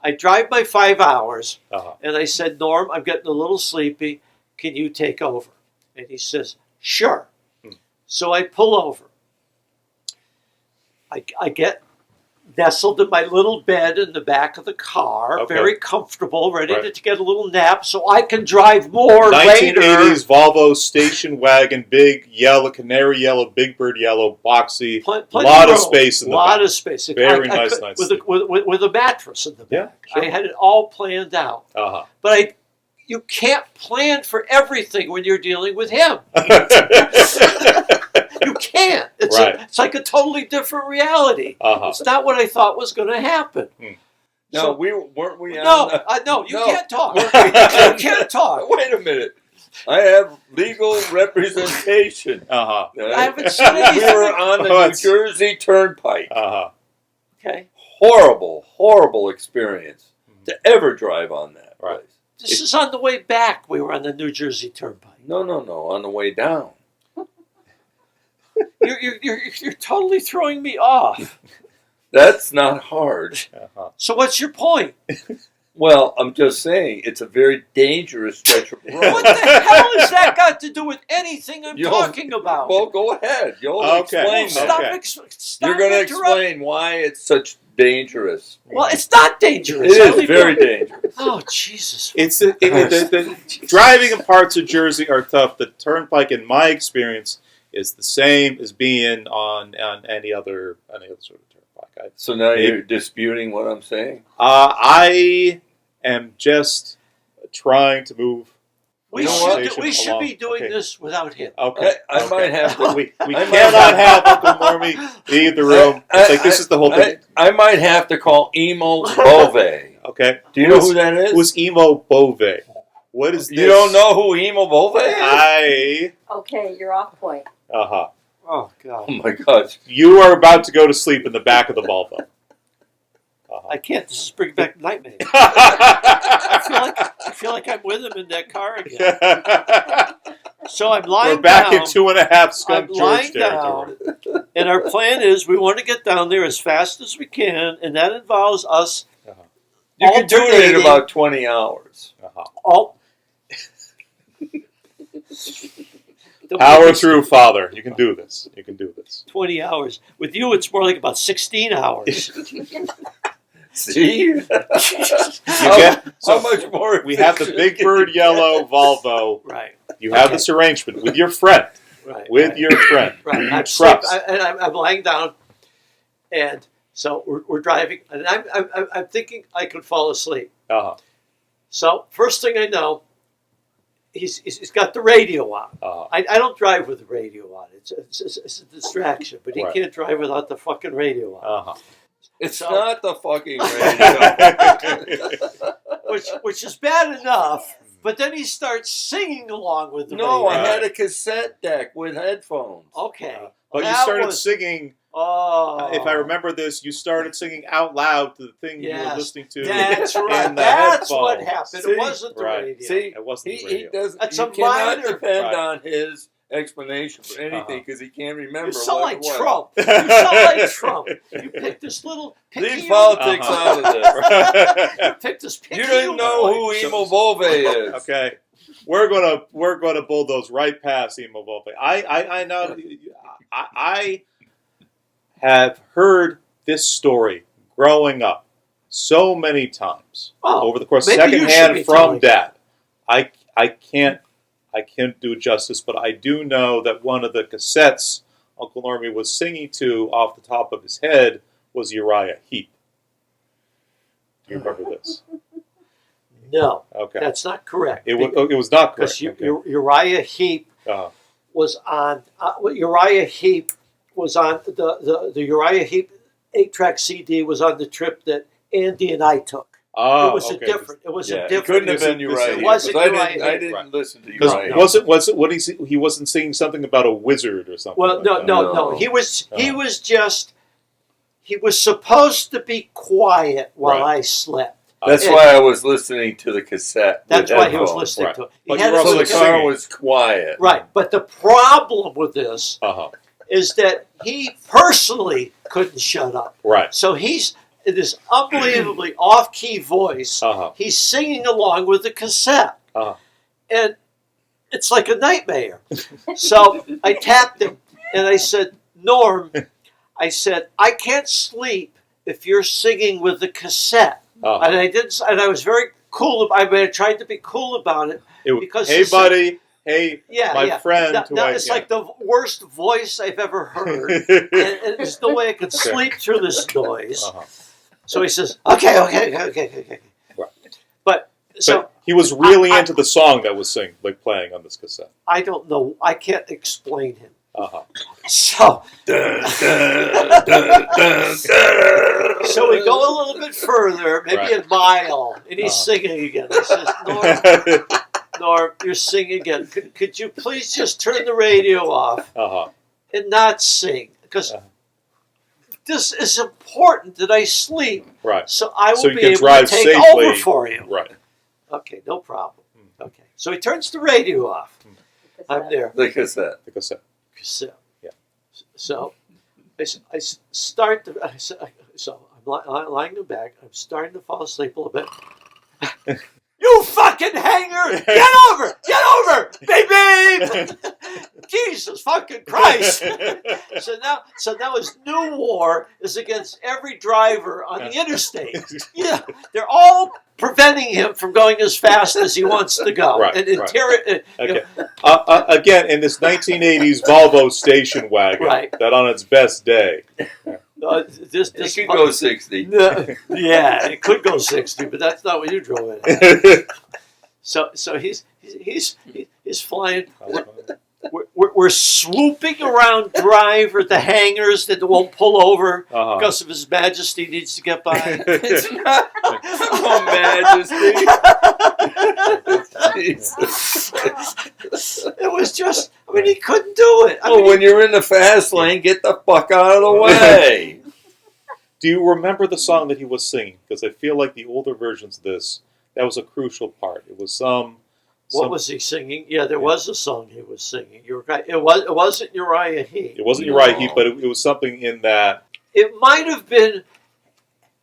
I drive my 5 hours, and I said, Norm, I'm getting a little sleepy. Can you take over? And he says, sure. So I pull over. I get nestled in my little bed in the back of the car, very comfortable, ready to get a little nap so I can drive more 1980s later. Volvo station wagon, big yellow, canary yellow, big bird yellow, boxy, Plenty lot of of space in the back. A lot of space. Very nice. With a mattress in the back. Yeah, sure. I had it all planned out. But you can't plan for everything when you're dealing with him. You can't. It's like a totally different reality. It's not what I thought was going to happen. No, weren't we? No, you can't talk. You can't talk. Wait a minute. I have legal representation. I haven't seen We anything. were on the New Jersey Turnpike. Okay. Horrible experience to ever drive on that place. This is on the way back. We were on the New Jersey Turnpike. No. On the way down. You're totally throwing me off. That's not hard. So what's your point? Well, I'm just saying it's a very dangerous stretch of road. What the hell has that got to do with anything I'm talking about? Well, go ahead. You'll explain that. Stop You're going to explain why it's such dangerous. Well, it's not dangerous. It is very dangerous. Oh, Jesus. It's the driving in parts of Jersey are tough. The Turnpike, in my experience, is the same as being on any other sort of turnpike. So now you're disputing what I'm saying? I am just trying to move. We should be doing this without him. Okay. I might have to. We cannot have Uncle Normie leave the room. This is the whole thing. I might have to call Emo Bove. Okay. Do you know who that is? Who's Emo Bove? What is this? You don't know who Emo Bove is? Okay, you're off point. Oh, God. Oh, my God. You are about to go to sleep in the back of the Volvo. I can't. This is bringing back nightmares. I feel like I'm with him in that car again. So I'm lying down. We're back in 2.5 Skunk I'm George lying territory. down, and our plan is we want to get down there as fast as we can, and that involves us. You can do it in about 20 hours. Power through, Father. You can do this. 20 hours. With you, it's more like about 16 hours. See? How much more? We have the Big Bird Yellow Volvo. Right. You have this arrangement with your friend. Right. With your friend. Right. I'm lying down, and so we're driving, and I'm thinking I could fall asleep. So first thing I know, he's got the radio on. I don't drive with the radio on. It's a distraction, but he can't drive without the fucking radio on. It's not the fucking radio. which is bad enough, but then he starts singing along with the radio. No, I had a cassette deck with headphones. Okay. But you started singing. Oh. If I remember this, you started singing out loud to the thing you were listening to. That's right. That's what happened. See? It wasn't the radio. See, it wasn't the radio. You cannot depend on his explanation for anything because he can't remember. You sound like was. Trump. You sound like Trump. You picked this little leave politics out of this. You picked this picky. You didn't know who Emo Bove is. Okay. We're gonna bulldoze right past Emo Bove. I know. I have heard this story growing up so many times over the course, secondhand from Dad. I can't do it justice, but I do know that one of the cassettes Uncle Normie was singing to off the top of his head was Uriah Heep. Do you remember this? No. Okay. That's not correct. It was not correct. Because Uriah Heep was on. Uriah Heep was on the Uriah Heep 8-track CD was on the trip that Andy and I took. Oh, it was a different. It was a different. It couldn't have been Uriah. It wasn't Uriah. I didn't listen to Uriah. He wasn't singing something about a wizard or something. Well, no. He was supposed to be quiet while I slept. That's why I was listening to the cassette. That's why he was listening to it. So the car was quiet. Right, but the problem with this is that he personally couldn't shut up. Right. So he's in this unbelievably off-key voice. He's singing along with the cassette. And it's like a nightmare. So I tapped him and I said, Norm, I said, I can't sleep if you're singing with the cassette. And I didn't. And I was very cool. I tried to be cool about it. Because hey, buddy. Hey, my friend. It's like the worst voice I've ever heard. and there's no way I could sleep through this noise. So he says, okay. Right. But he was really into the song that was playing on this cassette. I don't know. I can't explain him. So we go a little bit further, maybe a mile, and he's singing again. He says, Norm, you're singing again. Could you please just turn the radio off and not sing? Because this is important that I sleep. Right. So I will So you be can able drive to take safely. over for you. Right. Okay, no problem. Okay. So he turns the radio off. I'm there. The cassette. The cassette. Cassette. Yeah. So I start to, so I'm lying in bed. I'm starting to fall asleep a little bit. You fucking hanger! Get over, baby! Jesus fucking Christ! So now his new war is against every driver on the interstate. Yeah, they're all preventing him from going as fast as he wants to go. Right, And okay. Again, in this 1980s Volvo station wagon, that on its best day. This could go 60. Yeah, it could go 60, but that's not what you drove in. So he's flying. We're swooping around driver the hangars that won't pull over because of His Majesty needs to get by. It's not oh, Majesty. Jesus. It was just, I mean, he couldn't do it. I mean, when you're in the fast lane, get the fuck out of the way. Do you remember the song that he was singing? Because I feel like the older versions of this, that was a crucial part. It was what was he singing? Yeah, there was a song he was singing. You're right. It wasn't Uriah Heep. It wasn't Uriah Heep, but it was something in that. It might have been,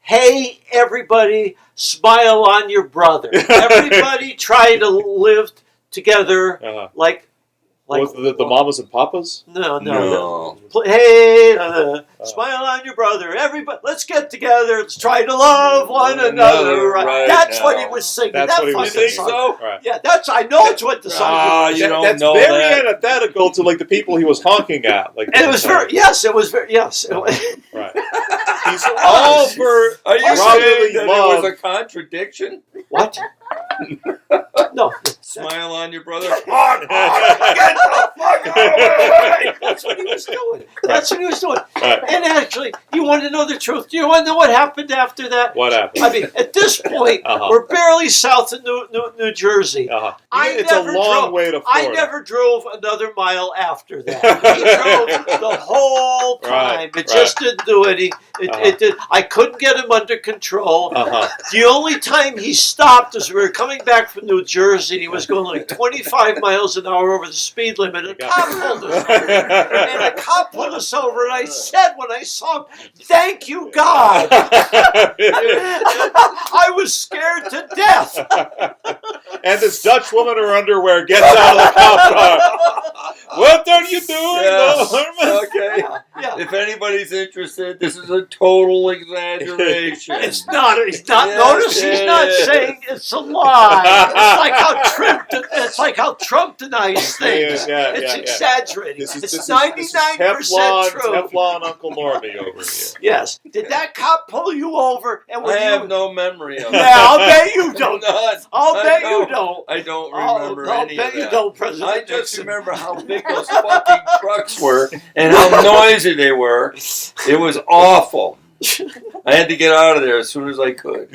hey, everybody, smile on your brother. Everybody try to live together like was the mamas and papas? No. Hey, smile on your brother. Everybody, let's get together. Let's try to love one another. Right? That's what he was singing. That's what he was singing. So? Right. Yeah, I know it's what the song was. That's very antithetical to like the people he was honking at. Like, and it was very, yes. Right. He's all for. Are you saying that it was a contradiction? What? No. Smile on your brother. Get the fuck away! That's what he was doing. Right. And actually, you want to know the truth? Do you want to know what happened after that? What happened? I mean, at this point, we're barely south of New Jersey. It's a long way to Florida. I never drove another mile after that. He drove the whole time. It just didn't do anything. It did. I couldn't get him under control. The only time he stopped was we were coming back from New Jersey, and he was going like 25 miles an hour over the speed limit. And a cop pulled us over. And I said when I saw him, "Thank you, God." I was scared to death. And this Dutch woman in her underwear gets out of the cop car. What are you doing, Norman? Okay. Yeah. If anybody's interested, this is a total exaggeration. It's not. He's not. Notice he's not saying it's a lie. It's like how Trump denies things. It's exaggerating. It's 99% true. Teflon Uncle Normie over here. Yes. Did that cop pull you over? And I have no memory of it. Yeah, I'll bet you don't. I'll bet you don't. I don't remember any of that. I'll bet you don't, President I just Nixon. remember how big those fucking trucks were and how noisy they were. It was awful. I had to get out of there as soon as I could.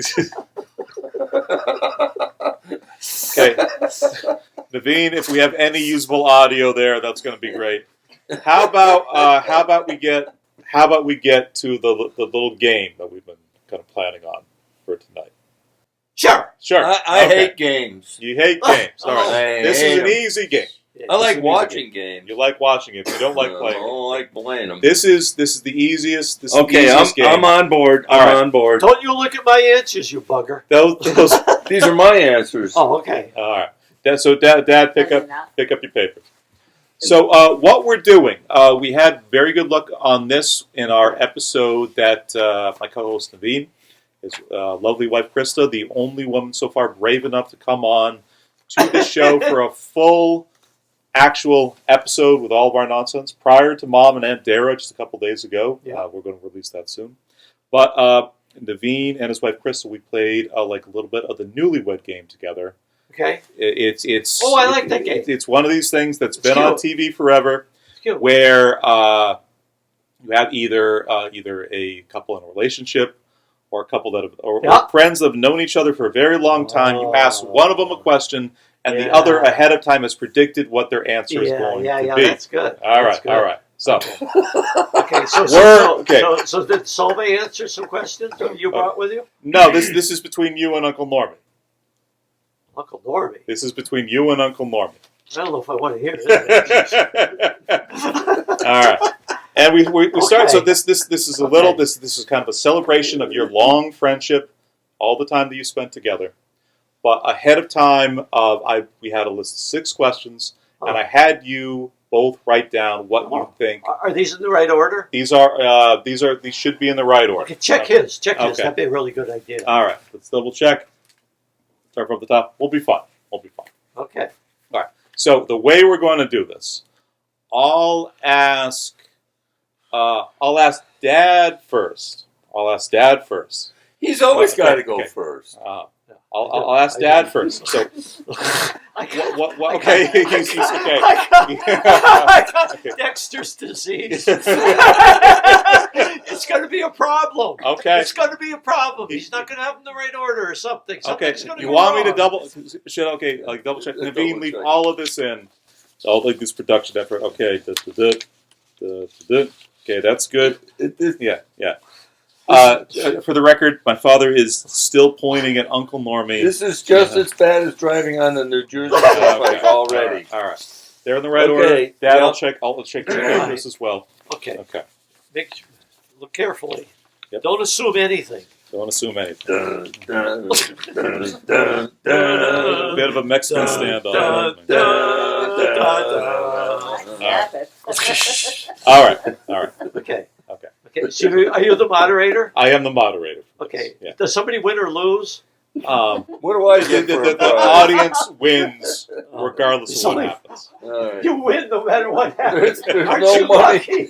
Okay. Naveen, if we have any usable audio there, that's going to be great. How about we get to the little game that we've been kind of planning on for tonight? Sure. I hate games. You hate games. All right. This is an easy game. I like watching games. You like watching it. You don't like playing. I don't like playing them. This is the easiest. This is okay, the easiest game. I'm on board. I'm on board. Don't you look at my answers, you bugger. Those These are my answers. Oh, okay. All right. So, Dad, pick up your papers. So, what we're doing, we had very good luck on this in our episode that my co-host Naveen, his lovely wife Krista, the only woman so far brave enough to come on to the show for a full actual episode with all of our nonsense prior to Mom and Aunt Dara just a couple days ago. Yeah. We're going to release that soon. But Naveen and his wife Krista, we played like a little bit of the Newlywed Game together. Okay. It's oh, I like that game. It's one of these things that's been on TV forever, cute. Where you have either a couple in a relationship or a couple that have or friends that have known each other for a very long time. You ask one of them a question, and the other ahead of time has predicted what their answer is going to be. Yeah, that's good. All right. So, okay, so did Solveig answer some questions you brought with you? No, this is between you and Uncle Normie. Uncle Normie? This is between you and Uncle Normie. I don't know if I want to hear this. All right. And we start. So this is a little. This is kind of a celebration of your long friendship, all the time that you spent together. But ahead of time, we had a list of 6 questions, and I had you both write down what you think. Are these in the right order? These should be in the right order. Okay, check his. That'd be a really good idea. All right. Let's double check. Start from the top. We'll be fine. Okay. All right. So the way we're going to do this, I'll ask Dad first. He's always got to go first. I'll ask Dad first. So, what? Okay, he's okay. I got Dexter's disease. It's going to be a problem. Okay. It's going to be a problem. He's not going to have them in the right order or something. Okay. You want me to double check? Naveen, leave all of this in. So I'll like this production effort. Okay. Okay, that's good. Yeah. For the record, my father is still pointing at Uncle Normie. This is just as bad as driving on the New Jersey Turnpike already. All right. They're in the right order. Dad, I'll check this as well. Okay. Okay. Look carefully. Yep. Don't assume anything. Don't assume anything. Dun, dun, dun, A bit of a Mexican standoff. All right. Okay. So are you the moderator? I am the moderator. Okay. Yeah. Does somebody win or lose? What do I do? The audience wins regardless of what happens. Right. You win no matter what happens. There's Aren't no you money. lucky?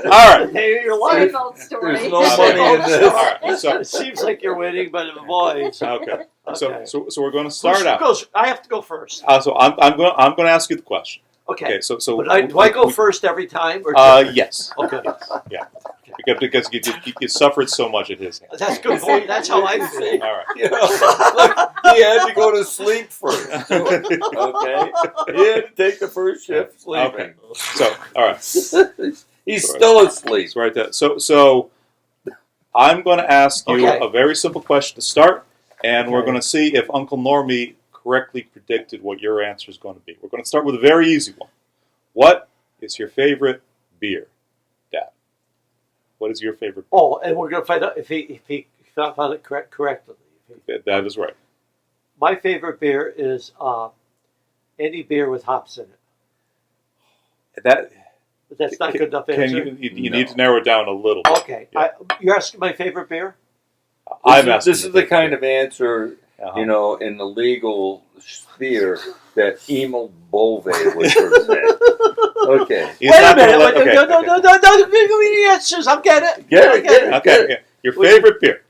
All right. Hey, you're lying. Same old story. There's no money in this. All right. So It seems like you're winning, but it avoids. okay. Okay. So we're going to start out. I have to go first. So I'm going to ask you the question. Okay. So But do I go first every time? Or yes. Okay. Yeah. Because you suffered so much at his hands. That's good point. That's how I feel. All right. You know, he had to go to sleep first. Okay, he had to take the first shift sleeping. Okay. So all right. He's still asleep. It's right there. So I'm going to ask you a very simple question to start, and we're going to see if Uncle Normie correctly predicted what your answer is going to be. We're going to start with a very easy one. What is your favorite beer, Dad? What is your favorite beer? Oh, and we're going to find out if he found it correctly. That is right. My favorite beer is any beer with hops in it. That But that's not good enough answer. You need to narrow it down a little. Okay. Yeah. You're asking my favorite beer? This is the kind of answer, you know, in the legal sphere that Emil Bove would present. Okay. Wait a minute. No. Give me the answers. I'm getting it. Get it. Okay. Your favorite beer?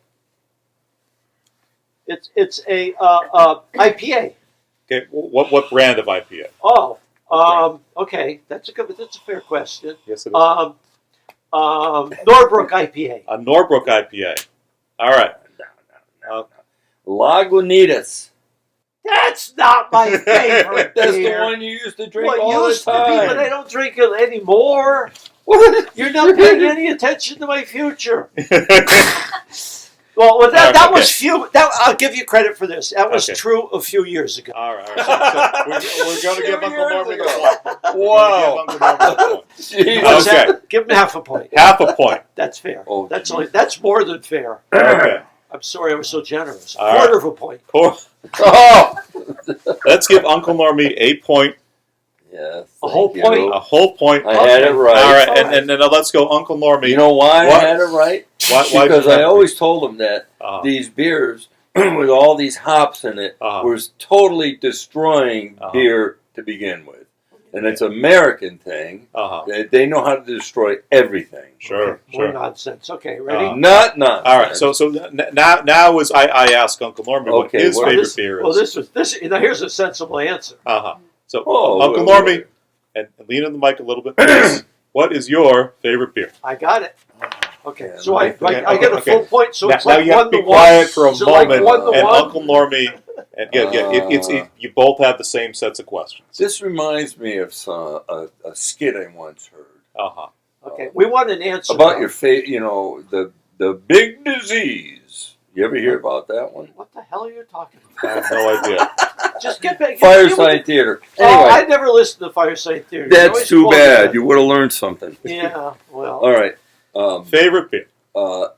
It's a IPA. Okay. What brand of IPA? Oh. Okay. That's a fair question. Yes, it is. Norbrook IPA. A Norbrook IPA. All right. Lagunitas. That's not my favorite That's beer. the one you used to drink Well, all the used to be, time. but I don't drink it anymore. What? You're not paying any attention to my future. Well, that was few. I'll give you credit for this. That was true a few years ago. All right. So we're going to give Uncle Normie the point. Wow. Okay. Give him half a point. Half a point. That's fair. Oh, that's more than fair. Okay. I'm sorry I was so generous. All Quarter of a point. Oh. Let's give Uncle Normie a point. Yes. A whole point? A whole point. I had it right. All right, and then let's go, Uncle Normie. You know why I had it right? Because I always told him that these beers with all these hops in it was totally destroying beer to begin with. And it's an American thing. They know how to destroy everything. Sure. More nonsense. Okay, ready? Not nonsense. All right. So now as I ask Uncle Normie what his favorite beer is. Well, this. Now here's a sensible answer. So Uncle Normie, and lean on the mic a little bit, please. What is your favorite beer? I got it. Okay, Yeah, so I get a full point. So it's now like you have 1 to to be quiet 1. for a So moment, like 1 to and 1. Uncle Normie And you both have the same sets of questions. This reminds me of a skit I once heard. Okay, we want an answer about your the big disease. You ever hear about that one? What the hell are you talking about? I have no idea. Just get back. Fireside Theater. Anyway, I never listened to Fireside Theater. That's too bad. You would have learned something. Yeah. Well. All right. Favorite beer. But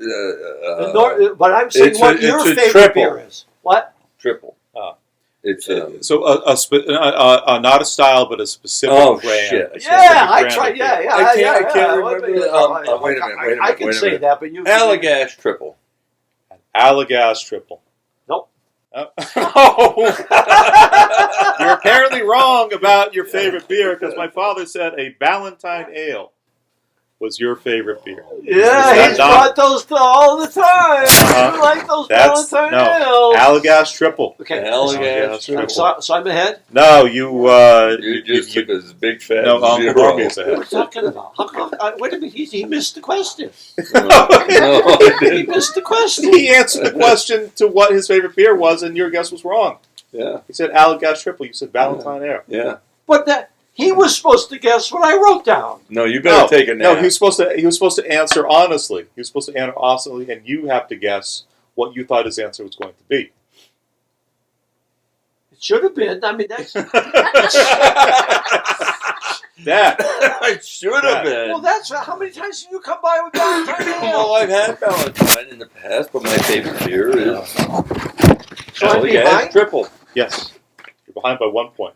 I'm saying what your favorite triple. beer is. What? Triple. It's not a style, but a specific brand. Shit. Yeah, I tried. Yeah. I can't remember. Wait a minute. I can say that, but you. Allagash Triple. Allagash Triple. Nope. You're apparently wrong about your favorite beer because my father said a Ballantine Ale was your favorite beer. Yeah, he's brought those all the time. I like those Ballantine Ales. Allagash Triple. Okay, Allagash Triple. So I'm ahead? No, you just took a big fat no, Uncle Normie is ahead. What are you talking about? Wait a minute, he missed the question. No, He missed the question. He answered the question to what his favorite beer was, and your guess was wrong. Yeah. He said Allagash Triple. You said Ballantine Ale. Yeah. But he was supposed to guess what I wrote down. No, you better take a nap. No, he was supposed to answer honestly. He was supposed to answer honestly, and you have to guess what you thought his answer was going to be. It should have been. I mean, that's. That. It should have been. Well, that's how many times have you come by with Ballantine Ale? Well, I've had Ballantine in the past, but my favorite beer is Allagash Triple. Yes, you're behind by 1 point.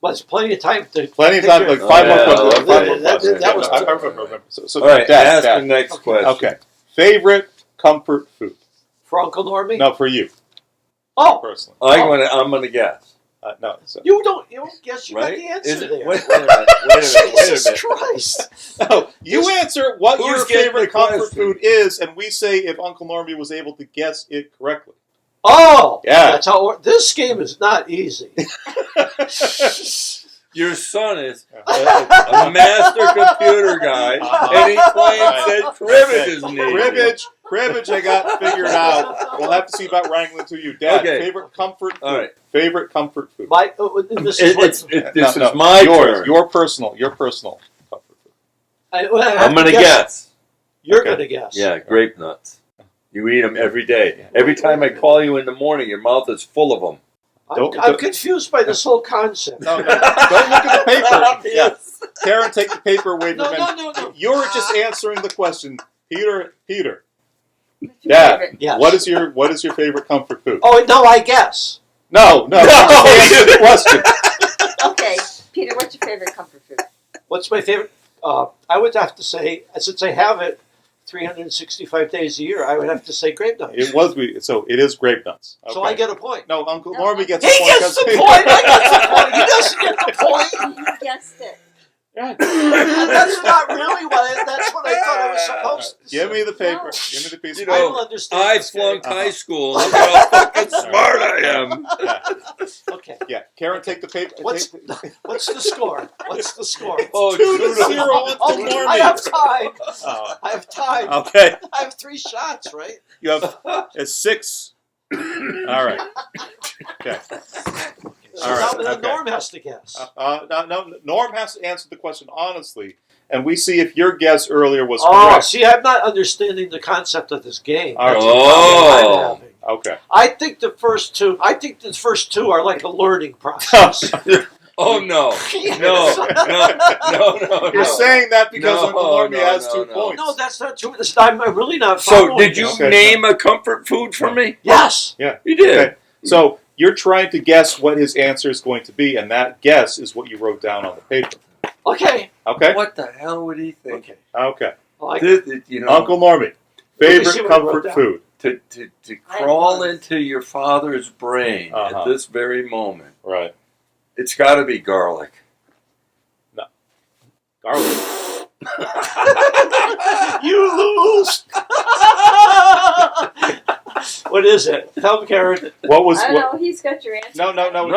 Well, it's plenty of time to. Plenty of time, like 5 more questions. That was. I remember. So all right, Dad, ask the next question. Okay. Favorite comfort food? For Uncle Normie? No, for you. Oh, Personally. I'm gonna guess. No. So. you don't guess. You Right? got the answer there. Wait a minute. Jesus Christ! No, you answer what Who's your getting favorite the comfort question? food is, and we say if Uncle Normie was able to guess it correctly. Oh, Yeah. That's how. This game is not easy. Your son is a master computer guy, and he claims that cribbage is needed. Cribbage, I got figured out. We'll have to see about wrangling to you, Dad. Okay. Favorite comfort food. All right. Favorite comfort food. This is This is my yours. turn. Your personal comfort food. I'm gonna guess. You're Okay. gonna guess. Yeah, grape nuts. You eat them every day. Every time I call you in the morning, your mouth is full of them. I'm confused by this whole concept. No. Don't look at the paper. Yeah. Karen, take the paper away from him. No. You're just answering the question. Peter. Dad, Yes. what is your favorite comfort food? Oh no, I guess. No. Just answer the question. Okay, Peter, what's your favorite comfort food? What's my favorite? I would have to say, since I have it 365 days a year, I would have to say grape nuts. It is grape nuts. Okay. So I get a point. No, Uncle Normie gets He a point. gets the point. I get the point. He doesn't get the point. You guessed it. That's not really that's what I thought I was supposed to say. Give me the paper. No. Give me the piece of You I know, will understand. I this game. flunked high school. Look how fucking smart I am. Okay. Yeah, Karen, take the paper. What's the score? What's the score? Oh, 2-0 Uncle Okay, Normie. I have time. Oh. I have time. Okay, I have 3 shots, right? you have 6. All right. Okay. So All right, now okay. Norm has to guess. No, Norm has to answer the question honestly, and we see if your guess earlier was Oh, correct. see, I'm not understanding the concept of this game. All right. That's the problem I'm having. Okay. I think the first two are like a learning process. Oh, no. No. You're saying that because No, Uncle Normie has no, 2 no. points. No, that's not true. I'm really not So, following did you this. Okay. name a comfort food for me? Yes. Yeah. You did. Okay. So you're trying to guess what his answer is going to be, and that guess is what you wrote down on the paper. Okay. Okay? What the hell would he think? Okay. Uncle Uncle Normie, Let me see favorite what I wrote comfort down. food? to crawl into your father's brain Uh-huh. at this very moment, Right. it's got to be garlic. Garlic. You lose. What is it? Tell me, Karen. What was I don't what? know. He's got your answer. No, I don't have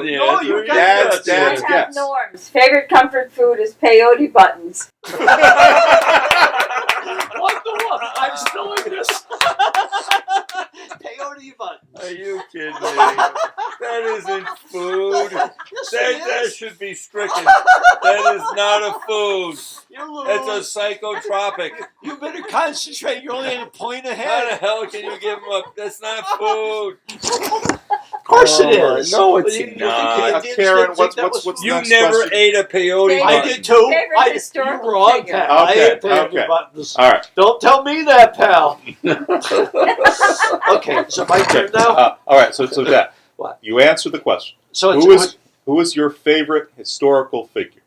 the No, answer. you got Dad's it. Dad's I have guess. Norm's favorite comfort food is peyote buttons. What the what? I'm still in this. Peyote buttons. Are you kidding me? That isn't food. That should be stricken. That is not a food. That's a psychotropic. You better concentrate. You're only at a point How ahead. the hell can you give him up? That's not food. Of course it is. No, it's You think not. the Indians Karen, didn't think that what's was You next never question? ate a peyote Favorite- I button. did too. Favorite historical you're wrong, figure. pal. I ate Okay, peyote okay. buttons. All right. Don't tell me that, pal. Okay, so my turn now. All right. So Dad, What? you answer the question. So Who is your favorite historical figure?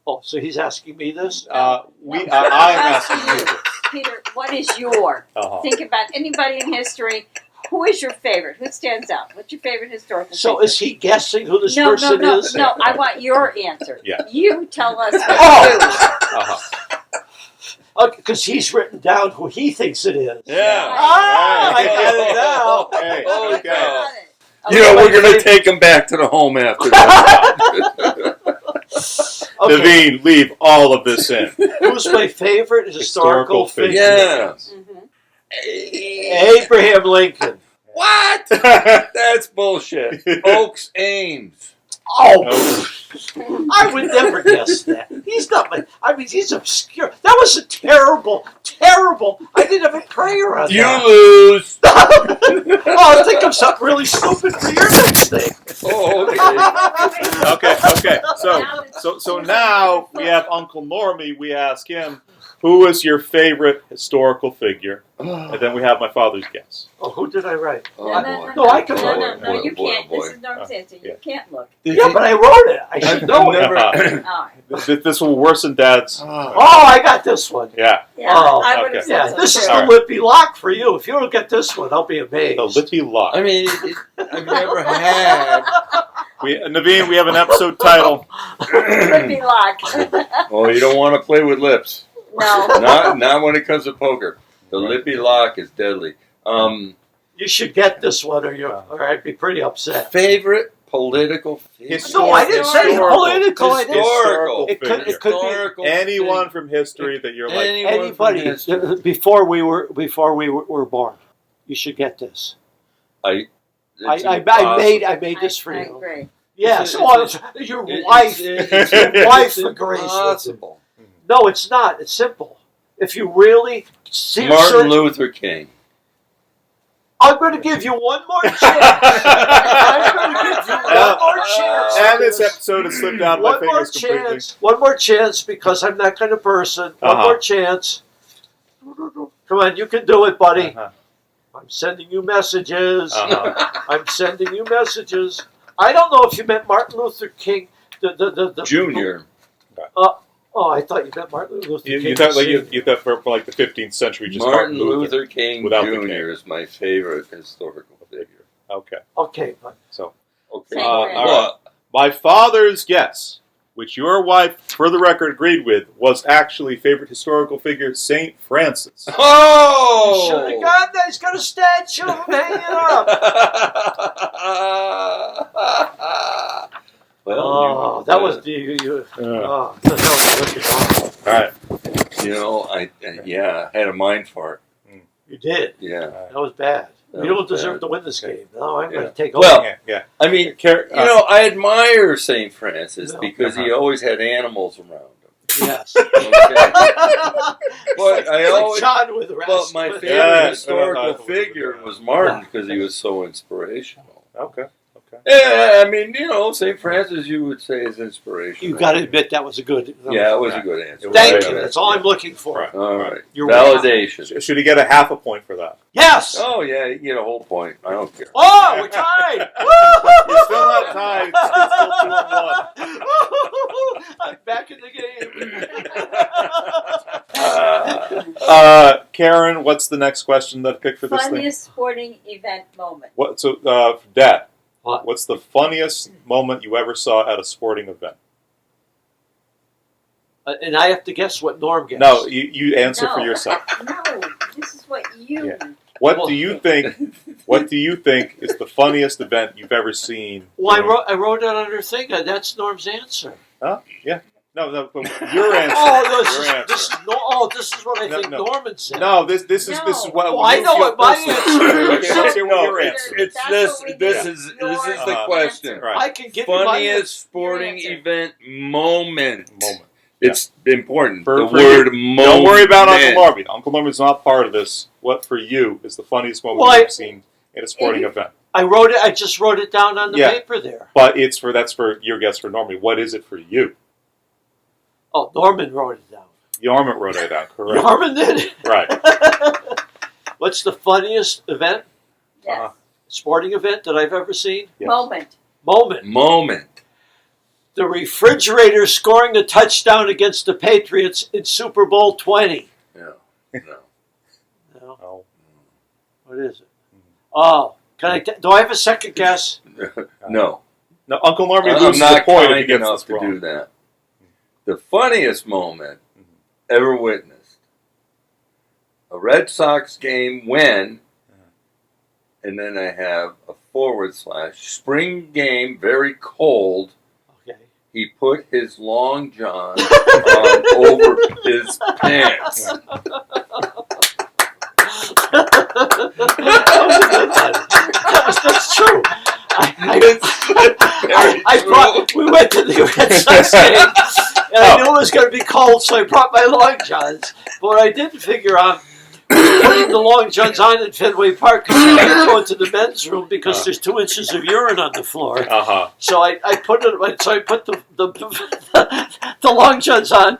Oh, so he's asking me this? I am asking you this. Peter, what is your? Uh-huh. Think about anybody in history. Who is your favorite? Who stands out? What's your favorite historical So figure? is he guessing who this no, person no, is? no. I want your answer. Yeah. You tell us. Uh-huh. Because he's written down who he thinks it is. Yeah. Ah, I get it now. Hey, Holy okay. cow. Okay. You know, we're going to take him back to the home after that. Okay. Naveen, leave all of this in. Who's my favorite historical figure? Yeah. Mhm. Abraham Lincoln. What? That's bullshit. Oaks Ames. Oh, I would never guess that. He's not my. I mean, he's obscure. That was a terrible. I didn't have a prayer on You that. lose. Oh, think of something really stupid for your next thing. Oh, Okay. So now we have Uncle Normie. We ask him, who is your favorite historical figure? And then we have my father's guess. Oh, who did I write? Oh, No, I can No, look. no, you Boy, can't. boy. This is Norm's answer. You can't look. Yeah, but I wrote it. I should know it. Never. All right. This will worsen Dad's. Oh, I got this one. Yeah, Yeah, Oh, I would okay. have said Yeah, so this is too. the Lippy Lock for you. If you don't get this one, I'll be amazed. the Lippy Lock. I mean, I've never had. Naveen, we have an episode title. Lippy lock. Oh, you don't want to play with lips. No. Not when it comes to poker. The Lippy Lock is deadly. You should get this one, or I'd be pretty upset. Favorite political figure? No, I didn't say Historical. political. I didn't. Historical. It could be Historical Anyone figure. from history that you're like. Anyone from anybody history. before we were born. You should get this. That's I impossible. made this for I you. agree. Yeah, It's- so your wife, It's your wife agrees with it. impossible. No, it's not. It's simple. If you really see, Martin Luther King. I'm going to give you one more chance. I'm going to give you one more chance. And this episode has slipped out of my One more fingers completely. chance. One more chance, because I'm that kind of person. One Uh-huh. more chance. Come on, you can do it, buddy. Uh-huh. I'm sending you messages. Uh-huh. I'm sending you messages. I don't know if you meant Martin Luther King, the Junior. Oh, I thought you meant Martin Luther King. You thought like Sr. you thought for like the 15th century, just Martin Luther King without the Jr. King. is my favorite historical figure. Okay, Okay, but so Okay. Same all thing. right. My father's guess, which your wife, for the record, agreed with, was actually favorite historical figure Saint Francis. Oh! should have got that. He's got a statue of him hanging up. Well, That was the. Oh, that was All right. you know, I had a mind fart. you did. Yeah. That was bad. That You don't was deserve bad. to win this Okay. game. No, I'm going Yeah. to take Well, over. Yeah. I mean, Care- you know, I admire St. Francis No. because he always had animals around him. Yes. Okay. But I It's like always, John with but my favorite Yeah, historical yeah. figure was Martin because he was so inspirational. Okay. Yeah, I mean, you know, St. Francis, you would say is inspirational. You got to admit that was a good. Yeah, it was a good answer. Thank Right. you. That's all I'm looking for. Right. All right. You're Validation. Should he get a half a point for that? Yes. Oh, yeah, you get a whole point. I don't care. Oh, we're tied. You're still not tied. It's still 2-1. I'm back in the game. Karen, what's the next question that I picked for this thing? Funniest sporting event moment. What? So, Dad, What? what's the funniest moment you ever saw at a sporting event? And I have to guess what Norm gets. No, you answer for No. yourself. No, this is what you. Yeah. What do you think? What do you think is the funniest event you've ever seen? Well, I wrote it on her thing. That's Norm's answer. Huh? Yeah. No, but your answer. This is what I think Norman said. No, this is what. Oh, I know what my answer is. Okay, let's hear what your answer. It's this is the question. Right. I can give you my Funniest sporting event moment. Yeah. It's important. For the word moment. Don't worry about Uncle Normie. Uncle Normie's not part of this. What for you is the funniest moment you've seen in a sporting event? I wrote it. I just wrote it down on the paper there. But that's for your guess for Normie. What is it for you? Oh, Norman wrote it down. Norman wrote it down. Correct. Norman did it. Right. What's the funniest event? Yes. Sporting event that I've ever seen? Yes. Moment. The refrigerator scoring a touchdown against the Patriots in Super Bowl 20. No. No. What is it? Oh, do I have a second guess? No. No, Uncle Normie I'm loses not the point if he kind gets enough this to wrong. do that. The funniest moment ever witnessed. A Red Sox game when, and then I have a / spring game, very cold. Okay. He put his long john on over his pants. That's true. We went to the Red Sox game, and I knew it was going to be cold, so I brought my long johns. But what I didn't figure out was putting the long johns on in Fenway Park because I can't go into the men's room because there's 2 inches of urine on the floor. So I put the long johns on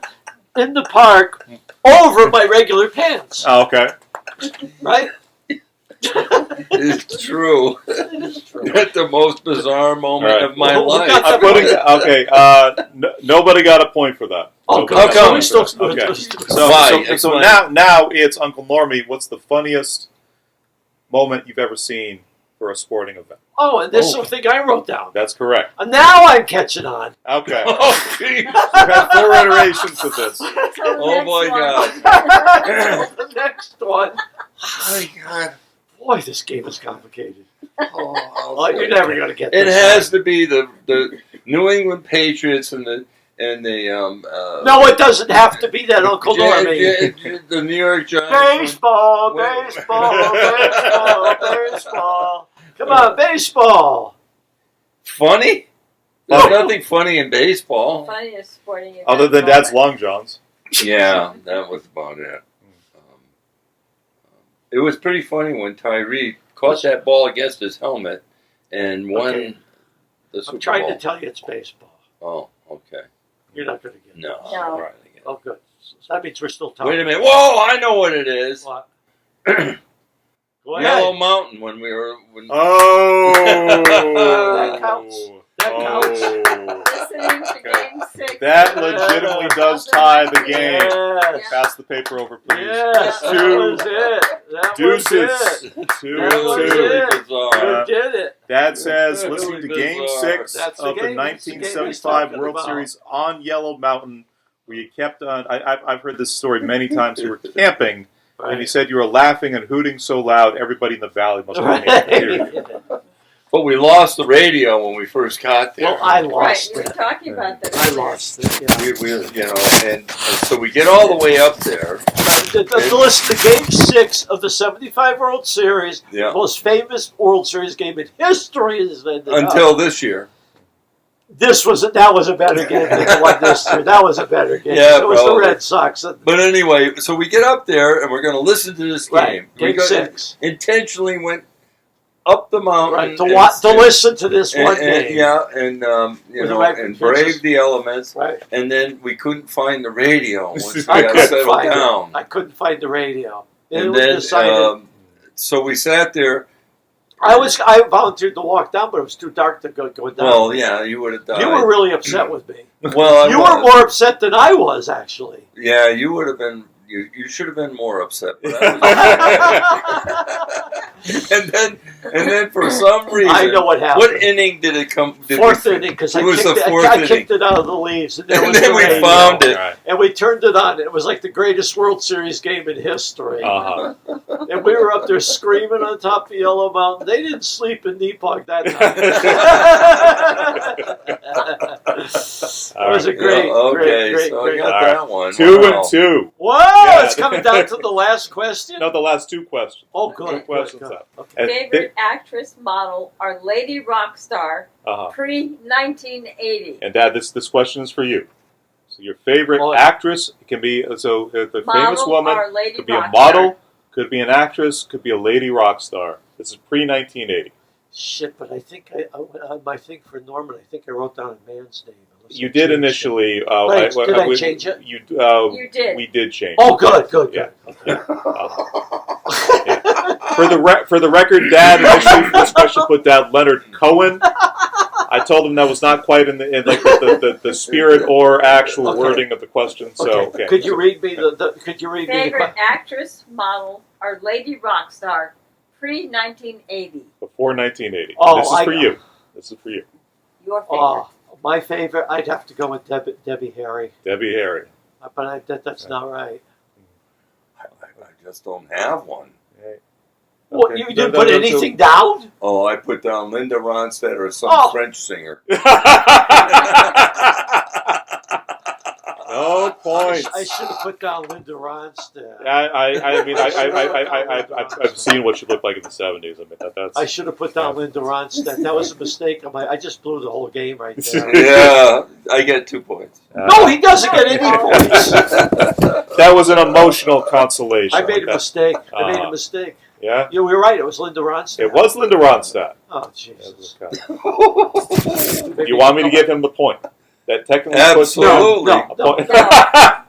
in the park over my regular pants. Oh, okay. Right? It's true. It is true. That's the most bizarre moment of my life. Nobody got a point for that. Oh, how come? Okay. Why? So now it's Uncle Normie. What's the funniest moment you've ever seen for a sporting event? Oh, and this is something I wrote down. That's correct. And now I'm catching on. Okay. Oh, geez. We've had 4 iterations of this. Oh, my God. The next one. Oh, my God. Boy, this game is complicated. Oh, You're never going to get it this. has to be the New England Patriots and the No, it doesn't have to be that, Uncle Normie. The New York Giants. Baseball. Come on, baseball. Funny? There's nothing funny in baseball. Funniest sporting event. Other than Dad's long johns. Yeah, that was about it. It was pretty funny when Tyree caught that ball against his helmet and won the Super Bowl. I'm trying to tell you it's baseball. Oh, okay. You're not going to get it. No. No. Right. Oh, good. So that means we're still talking. Wait a minute. Whoa, I know what it is. What? Yellow Mountain when we were... Oh! That counts. That counts. Listening to Game 6. That legitimately does tie the game. Yes. Pass the paper over, please. Yes, that was it. That Deuces. was it. 2-2. You did it. Dad says, Really listening to bizarre. Game 6 That's the of the game. That's the game he's 1975 talking World about. Series on Yellow Mountain, where you kept on. I've heard this story many times. You were camping, and you said you were laughing and hooting so loud, everybody in the valley must have been able to hear you. But we lost the radio when we first got there. Well, I Right, lost you were it. talking about that. I lost it. Yeah. We and so we get all the way up there. Listen to Game 6 of the 75 World Series, Yeah. the most famous World Series game in history. Until this year. That was a better game than the one this year. That was a better game. Yeah, it was probably. the Red Sox. But anyway, so we get up there and we're going to listen to this game. Right, Game We 6. Intentionally went up the mountain. Right, to listen to this one game. Yeah, and and brave the elements. Right. And then we couldn't find the radio once we I got couldn't settled find down. it. I couldn't find the radio. And it was then, decided. so we sat there. I volunteered to walk down, but it was too dark to go down. Well, yeah, you would have died. You were really upset with me. Well, You were more upset than I was, actually. Yeah, you would have been. You should have been more upset. But and then for some reason, I know what happened. What inning did it come? Fourth inning, because I kicked it out of the leaves, and then we found it, and we turned it on. It was like the greatest World Series game in history. And we were up there screaming on top of Yellow Mountain. They didn't sleep in Nepog that That was a great, okay, great, so great. I got that one. 2-2. Whoa! Yeah. It's coming down to the last question. No, the last 2 questions. Oh, good. 2 questions good. up. Okay. And Favorite actress, model, or lady rock star pre-1980. And Dad, this question is for you. So your favorite actress, it can be the famous woman, or lady could be a rock model, star. could be an actress, could be a lady rock star. This is pre-1980. Shit, but I think on my thing for Norman, I think I wrote down a man's name. You did initially. Did I change it? You did. We did change. Oh, good. Yeah. Yeah. For the record, Dad initially for this question put down Leonard Cohen. I told him that was not quite in the spirit or actual wording of the question. So could you read me Could you read Favorite me the actress, model, or lady rock star pre-1980. Before 1980. Oh, This is for you. This is for you. Your favorite. My favorite, I'd have to go with Debbie Harry. Debbie Harry. But that's not right. I just don't have one. Okay. What, you didn't put anything down? Oh, I put down Linda Ronstadt or some French singer. No points. I should have put down Linda Ronstadt. I've seen what she looked like in the 70s. I mean, that's. I should have put down Linda Ronstadt. That was a mistake. I just blew the whole game right there. Yeah, I get 2 points. No, he doesn't get any points. That was an emotional consolation. I made a mistake. Yeah? You were right. It was Linda Ronstadt. It was Linda Ronstadt. Oh, Jesus. Do you want me to give him the point? That technically absolutely. puts a point.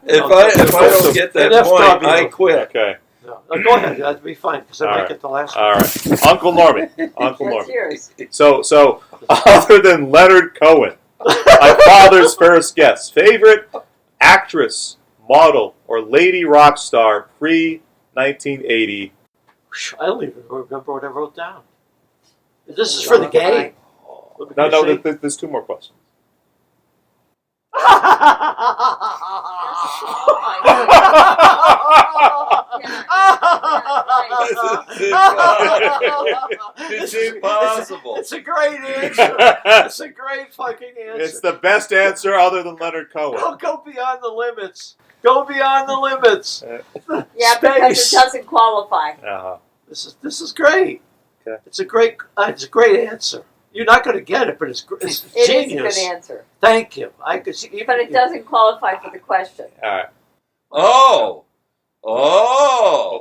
If I don't get that point, I quit. Okay. No, go ahead. That'd be fine because I might get the last one. All right. Uncle Normie. Uncle That's Normie. yours. So other than Leonard Cohen, my father's first guest, favorite actress, model, or lady rock star pre-1980. I don't even remember what I wrote down. This is for the game. No, there's 2 more questions. It's impossible. It's a great answer. It's a great fucking answer. It's the best answer other than Leonard Cohen. Go beyond the limits. Go beyond the limits. Yeah, because it doesn't qualify. Uh-huh. This is great. Okay. It's a great answer. You're not going to get it, but it's genius. It is a good answer. Thank you. I could see, but it doesn't qualify for the question. All right. Oh. Well,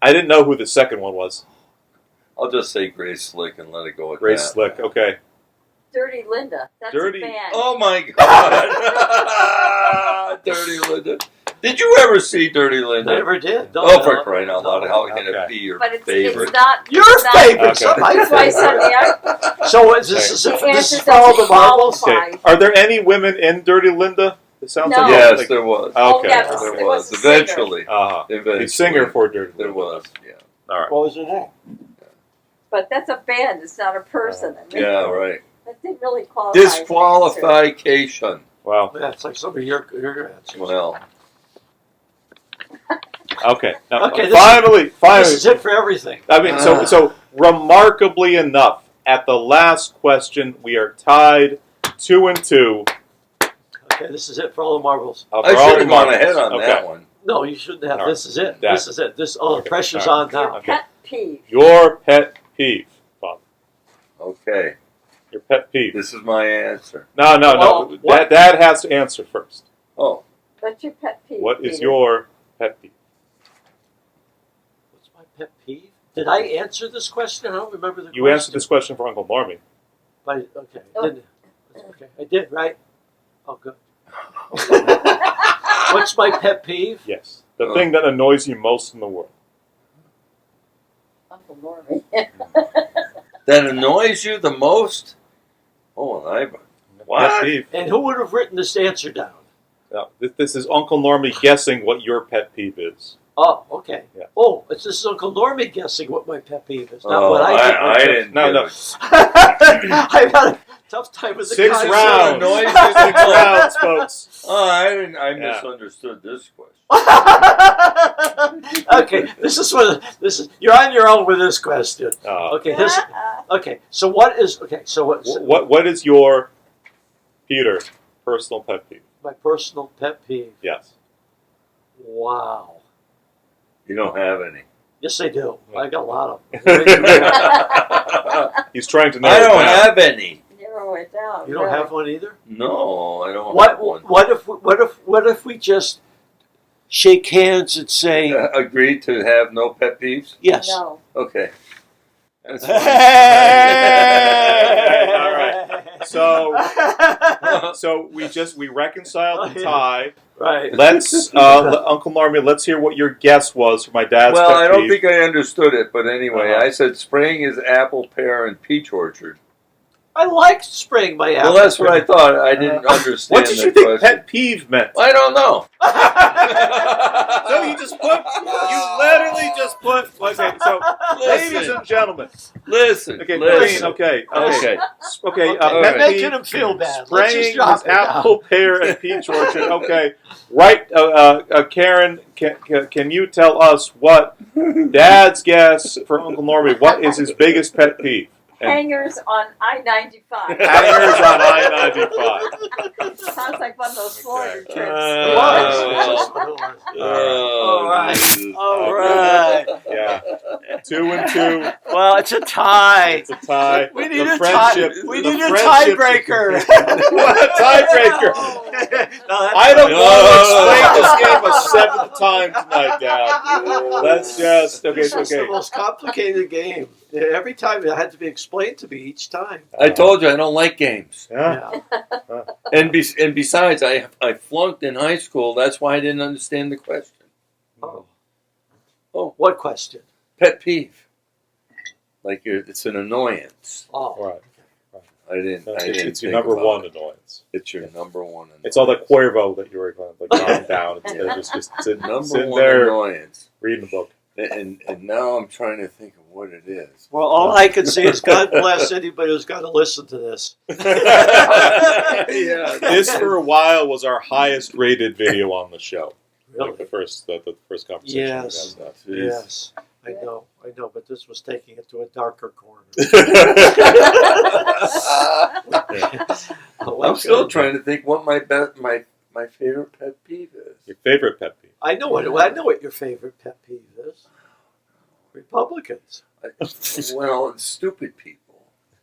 I didn't know who the second one was. I'll just say Grace Slick and let it go with Grace that. Slick. Okay. Dirty Linda. That's Dirty. a band. Oh my God. Dirty Linda. Did you ever see Dirty Linda? Never did. For crying out loud. How can it be your favorite? It's not your favorite. Okay. That's why I said the So is this answer follow the marbles? Okay. Are there any women in Dirty Linda? It sounds No. like Yes, there was. Okay. yeah, There was was. a singer. Eventually. The singer for Dirty Linda. There was, yeah. All right. What was her name? But that's a band. It's not a person. Yeah, right. That didn't really qualify. Disqualification. Wow. Yeah, it's like some of your answers. Well. Okay. Now, Okay, finally. This is it for everything. I mean, so remarkably enough, at the last question, we are tied 2-2. Okay, this is it for all the marbles. I should have gone ahead on that one. No, you shouldn't have. All This is it. That. This is it. The pressure's All on now. Okay. Pet peeve. Your pet peeve, Bob. Okay. Your pet peeve. This is my answer. No. What? Dad has to answer first. Oh. What's your pet peeve? What is Peter? your pet peeve? What's my pet peeve? Did I answer this question? I don't remember the question. You answered this question for Uncle Normie. Okay, didn't okay, I did, right? Oh, good. What's my pet peeve? Yes. The thing that annoys you most in the world. Uncle Normie. That annoys you the most? Oh, what? Pet peeve. And who would have written this answer down? No, this is Uncle Normie guessing what your pet peeve is. Oh, okay. Yeah. Oh, this is Uncle Normie guessing what my pet peeve is, not what I didn't. No. I gotta, Tough time with the 6 guys. rounds. Noises 6 rounds, folks. Oh, I misunderstood this question. Okay, you're on your own with this question. Okay, so what is What is your, Peter, personal pet peeve? my personal pet peeve? Yes. Wow. You don't have any. Yes, I do. I got a lot of them. He's trying to I narrow it don't down. have any. Narrow it down. You don't have one either? No, I don't have one. What if we just shake hands and say Agreed to have no pet peeves? yes? No. Okay. That's Hey! fine. All right. So we reconciled the tie. Right. Let's Uncle Normie, let's hear what your guess was for my dad's Well, pet I don't peeve. think I understood it, but anyway, Uh-huh. I said spraying his apple, pear, and peach orchard. I like spraying my apple. Well, that's what I thought. I didn't understand What did you that think question. pet peeve meant? I don't know. So you literally just put, okay, so ladies Listen, and gentlemen, listen, okay, listen. okay, Okay. Okay, pet making peeve, him feel bad. Let's just spraying drop his it down. apple, pear, and peach orchard. Okay, right, Karen, can you tell us what Dad's guess for Uncle Normie? What is his biggest pet peeve? And Hangers on I-95. hangers on I-95. Sounds like one of those Florida trips. It was. All right. All right. Yeah, 2 and 2. Well, it's a tie. It's a tie. We need The a friendship. tie. We the need a friendship- tiebreaker. What a tiebreaker! No, that's I don't No, want to no, explain no. this game a 7th time tonight, Dad. Let's just This is the okay. most complicated game. Every time it had to be explained to me each time. I told you I don't like games. Yeah. Yeah. And besides, I flunked in high school. That's why I didn't understand the question. Oh. Oh. What question? Pet peeve. Like it's an annoyance. Oh. Right. I didn't It's your think number about one it. annoyance. It's your number one annoyance. It's all the Cuervo that you were like calm down instead of just sitting number one there annoyance. reading a book. And now I'm trying to think of what it is. Well, all I can say is God bless anybody who's got to listen to this. Yeah. This for a while was our highest rated video on the show. Really? Like the first conversation. Yes. We had. Yes, I know, but this was taking it to a darker corner. I'm still trying to think what my favorite pet peeve is. Your favorite pet peeve? I know what your favorite pet peeve is. Republicans. Well, it's stupid people.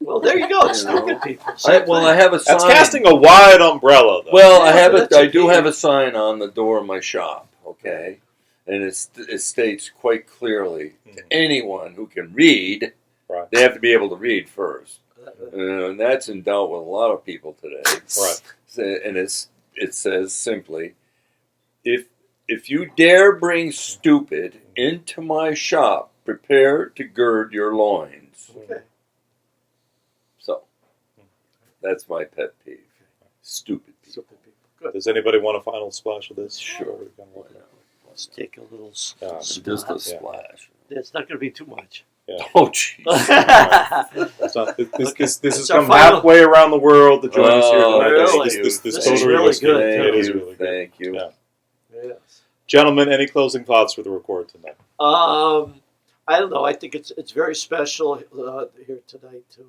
Well, there you go. It's You know. stupid people. I have a sign. That's casting a wide umbrella, though. Well, Yeah, but that's I a do peeve. have a sign on the door of my shop. Okay, and it states quite clearly to anyone who can read, Right. they have to be able to read first, and that's in doubt with a lot of people today. Right. And it says simply, if you dare bring stupid into my shop, prepare to gird your loins. Okay. So that's my pet peeve. Stupid people. Stupid people. Good. Does anybody want a final splash of this? Sure. Let's take a little Just a splash. splash. It's not going to be too much. Oh, jeez. It's not, this has It's our come final- halfway around the world to join us here tonight. really? This This is totally really was good. It is Thank you. really good. Thank you. Yeah. Yes. Gentlemen, any closing thoughts for the record tonight? I don't know. I think it's very special here tonight to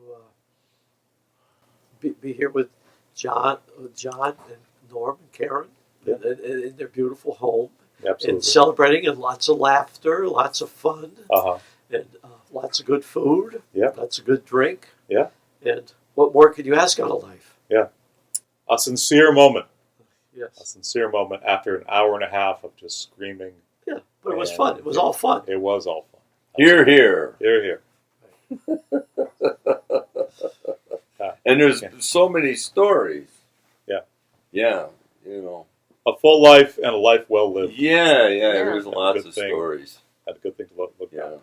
be here with John and Norm and Karen in their beautiful home Absolutely. and celebrating and lots of laughter, lots of fun, Uh-huh. and lots of good food. Yeah. Lots of good drink. Yeah. And what more could you ask out of life? A sincere moment. A Yes. sincere moment after an hour and a half of just screaming. Yeah. But it was And fun. It was all fun. It was all fun. Hear, hear. Here, here. And there's so many stories. Yeah. Yeah, you know. A full life and a life well lived. Yeah, Yeah. there's lots Good of thing. stories. That's a good thing to look Yeah. back on.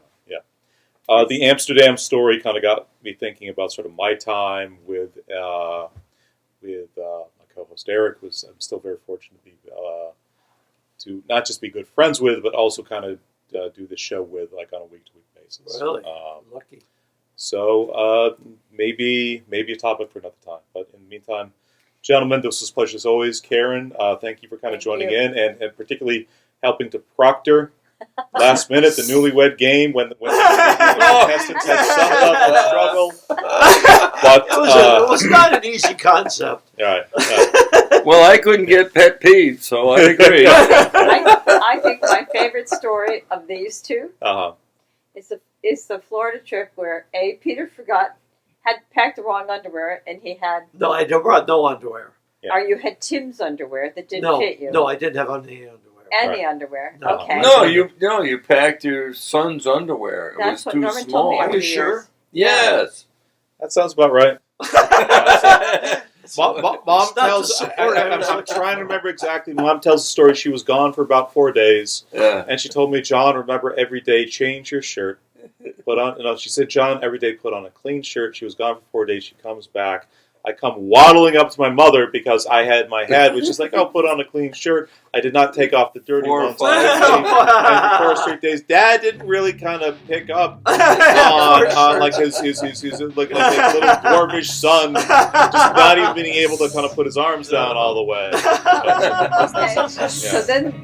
Yeah. The Amsterdam story kind of got me thinking about sort of my time with my co-host Eric. I'm still very fortunate to be to not just be good friends with, but also kind of do the show with, like on a week-to-week basis. Really? Um, Lucky. So maybe a topic for another time. But in the meantime, gentlemen, this was a pleasure as always. Karen, thank you for kind of joining in and particularly helping to proctor last minute the Newlywed Game when the contestants had some level of struggle. But it was not an easy concept. Right. Well, I couldn't get pet peeves, so I agree. I think my favorite story of these two is the Florida trip where Peter had packed the wrong underwear, and he had No, I brought no underwear. Yeah. Or you had Tim's underwear that didn't No, fit you. no, I didn't have any underwear. Any underwear. No. Okay. No, you packed your son's underwear. It That's was what too Norman small. told me. Are over you the sure? years. Yes. That sounds about right. Mom tells. support I'm trying to remember exactly. Mom tells the story. She was gone for about 4 days, and she told me, "John, remember every day, change your shirt. Put on." No, she said, "John, every day, put on a clean shirt." She was gone for 4 days. She comes back. I come waddling up to my mother because I had my head, which is like, "Oh, put on a clean shirt." I did not take off the dirty 4 or ones. 5 And for 4 straight days, Dad didn't really kind of pick up on like his like a little dwarfish son, just not even being able to kind of put his arms down all the way. Okay. So then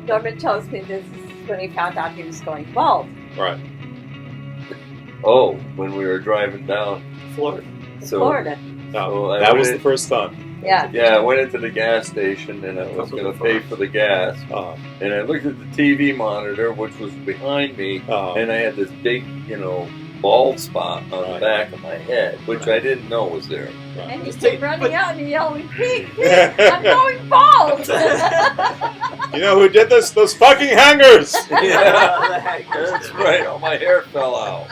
Norman tells me this is when he found out he was going bald. Right. Oh, when we were driving down Florida. Florida. No, that was the first time. Yeah. Yeah, I went into the gas station and I was going to pay for the gas. And I looked at the TV monitor, which was behind me, and I had this big, bald spot on the back of my head, which I didn't know was there. And he came running out and yelling, "Pete, I'm going bald!" You know who did this? Those fucking hangers! Yeah, that's right. All my hair fell out.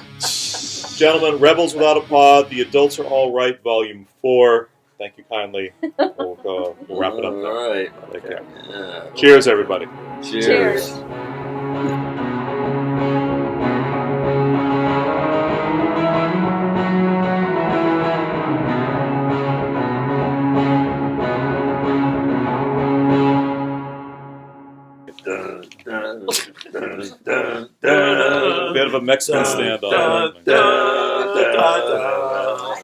Gentlemen, Rebels Without a Pod, The Adults Are All Right, Volume 4. Thank you kindly. We'll wrap it up now. All right. Take care. Yeah. Cheers, everybody. Cheers. Bit of a Mexican standoff.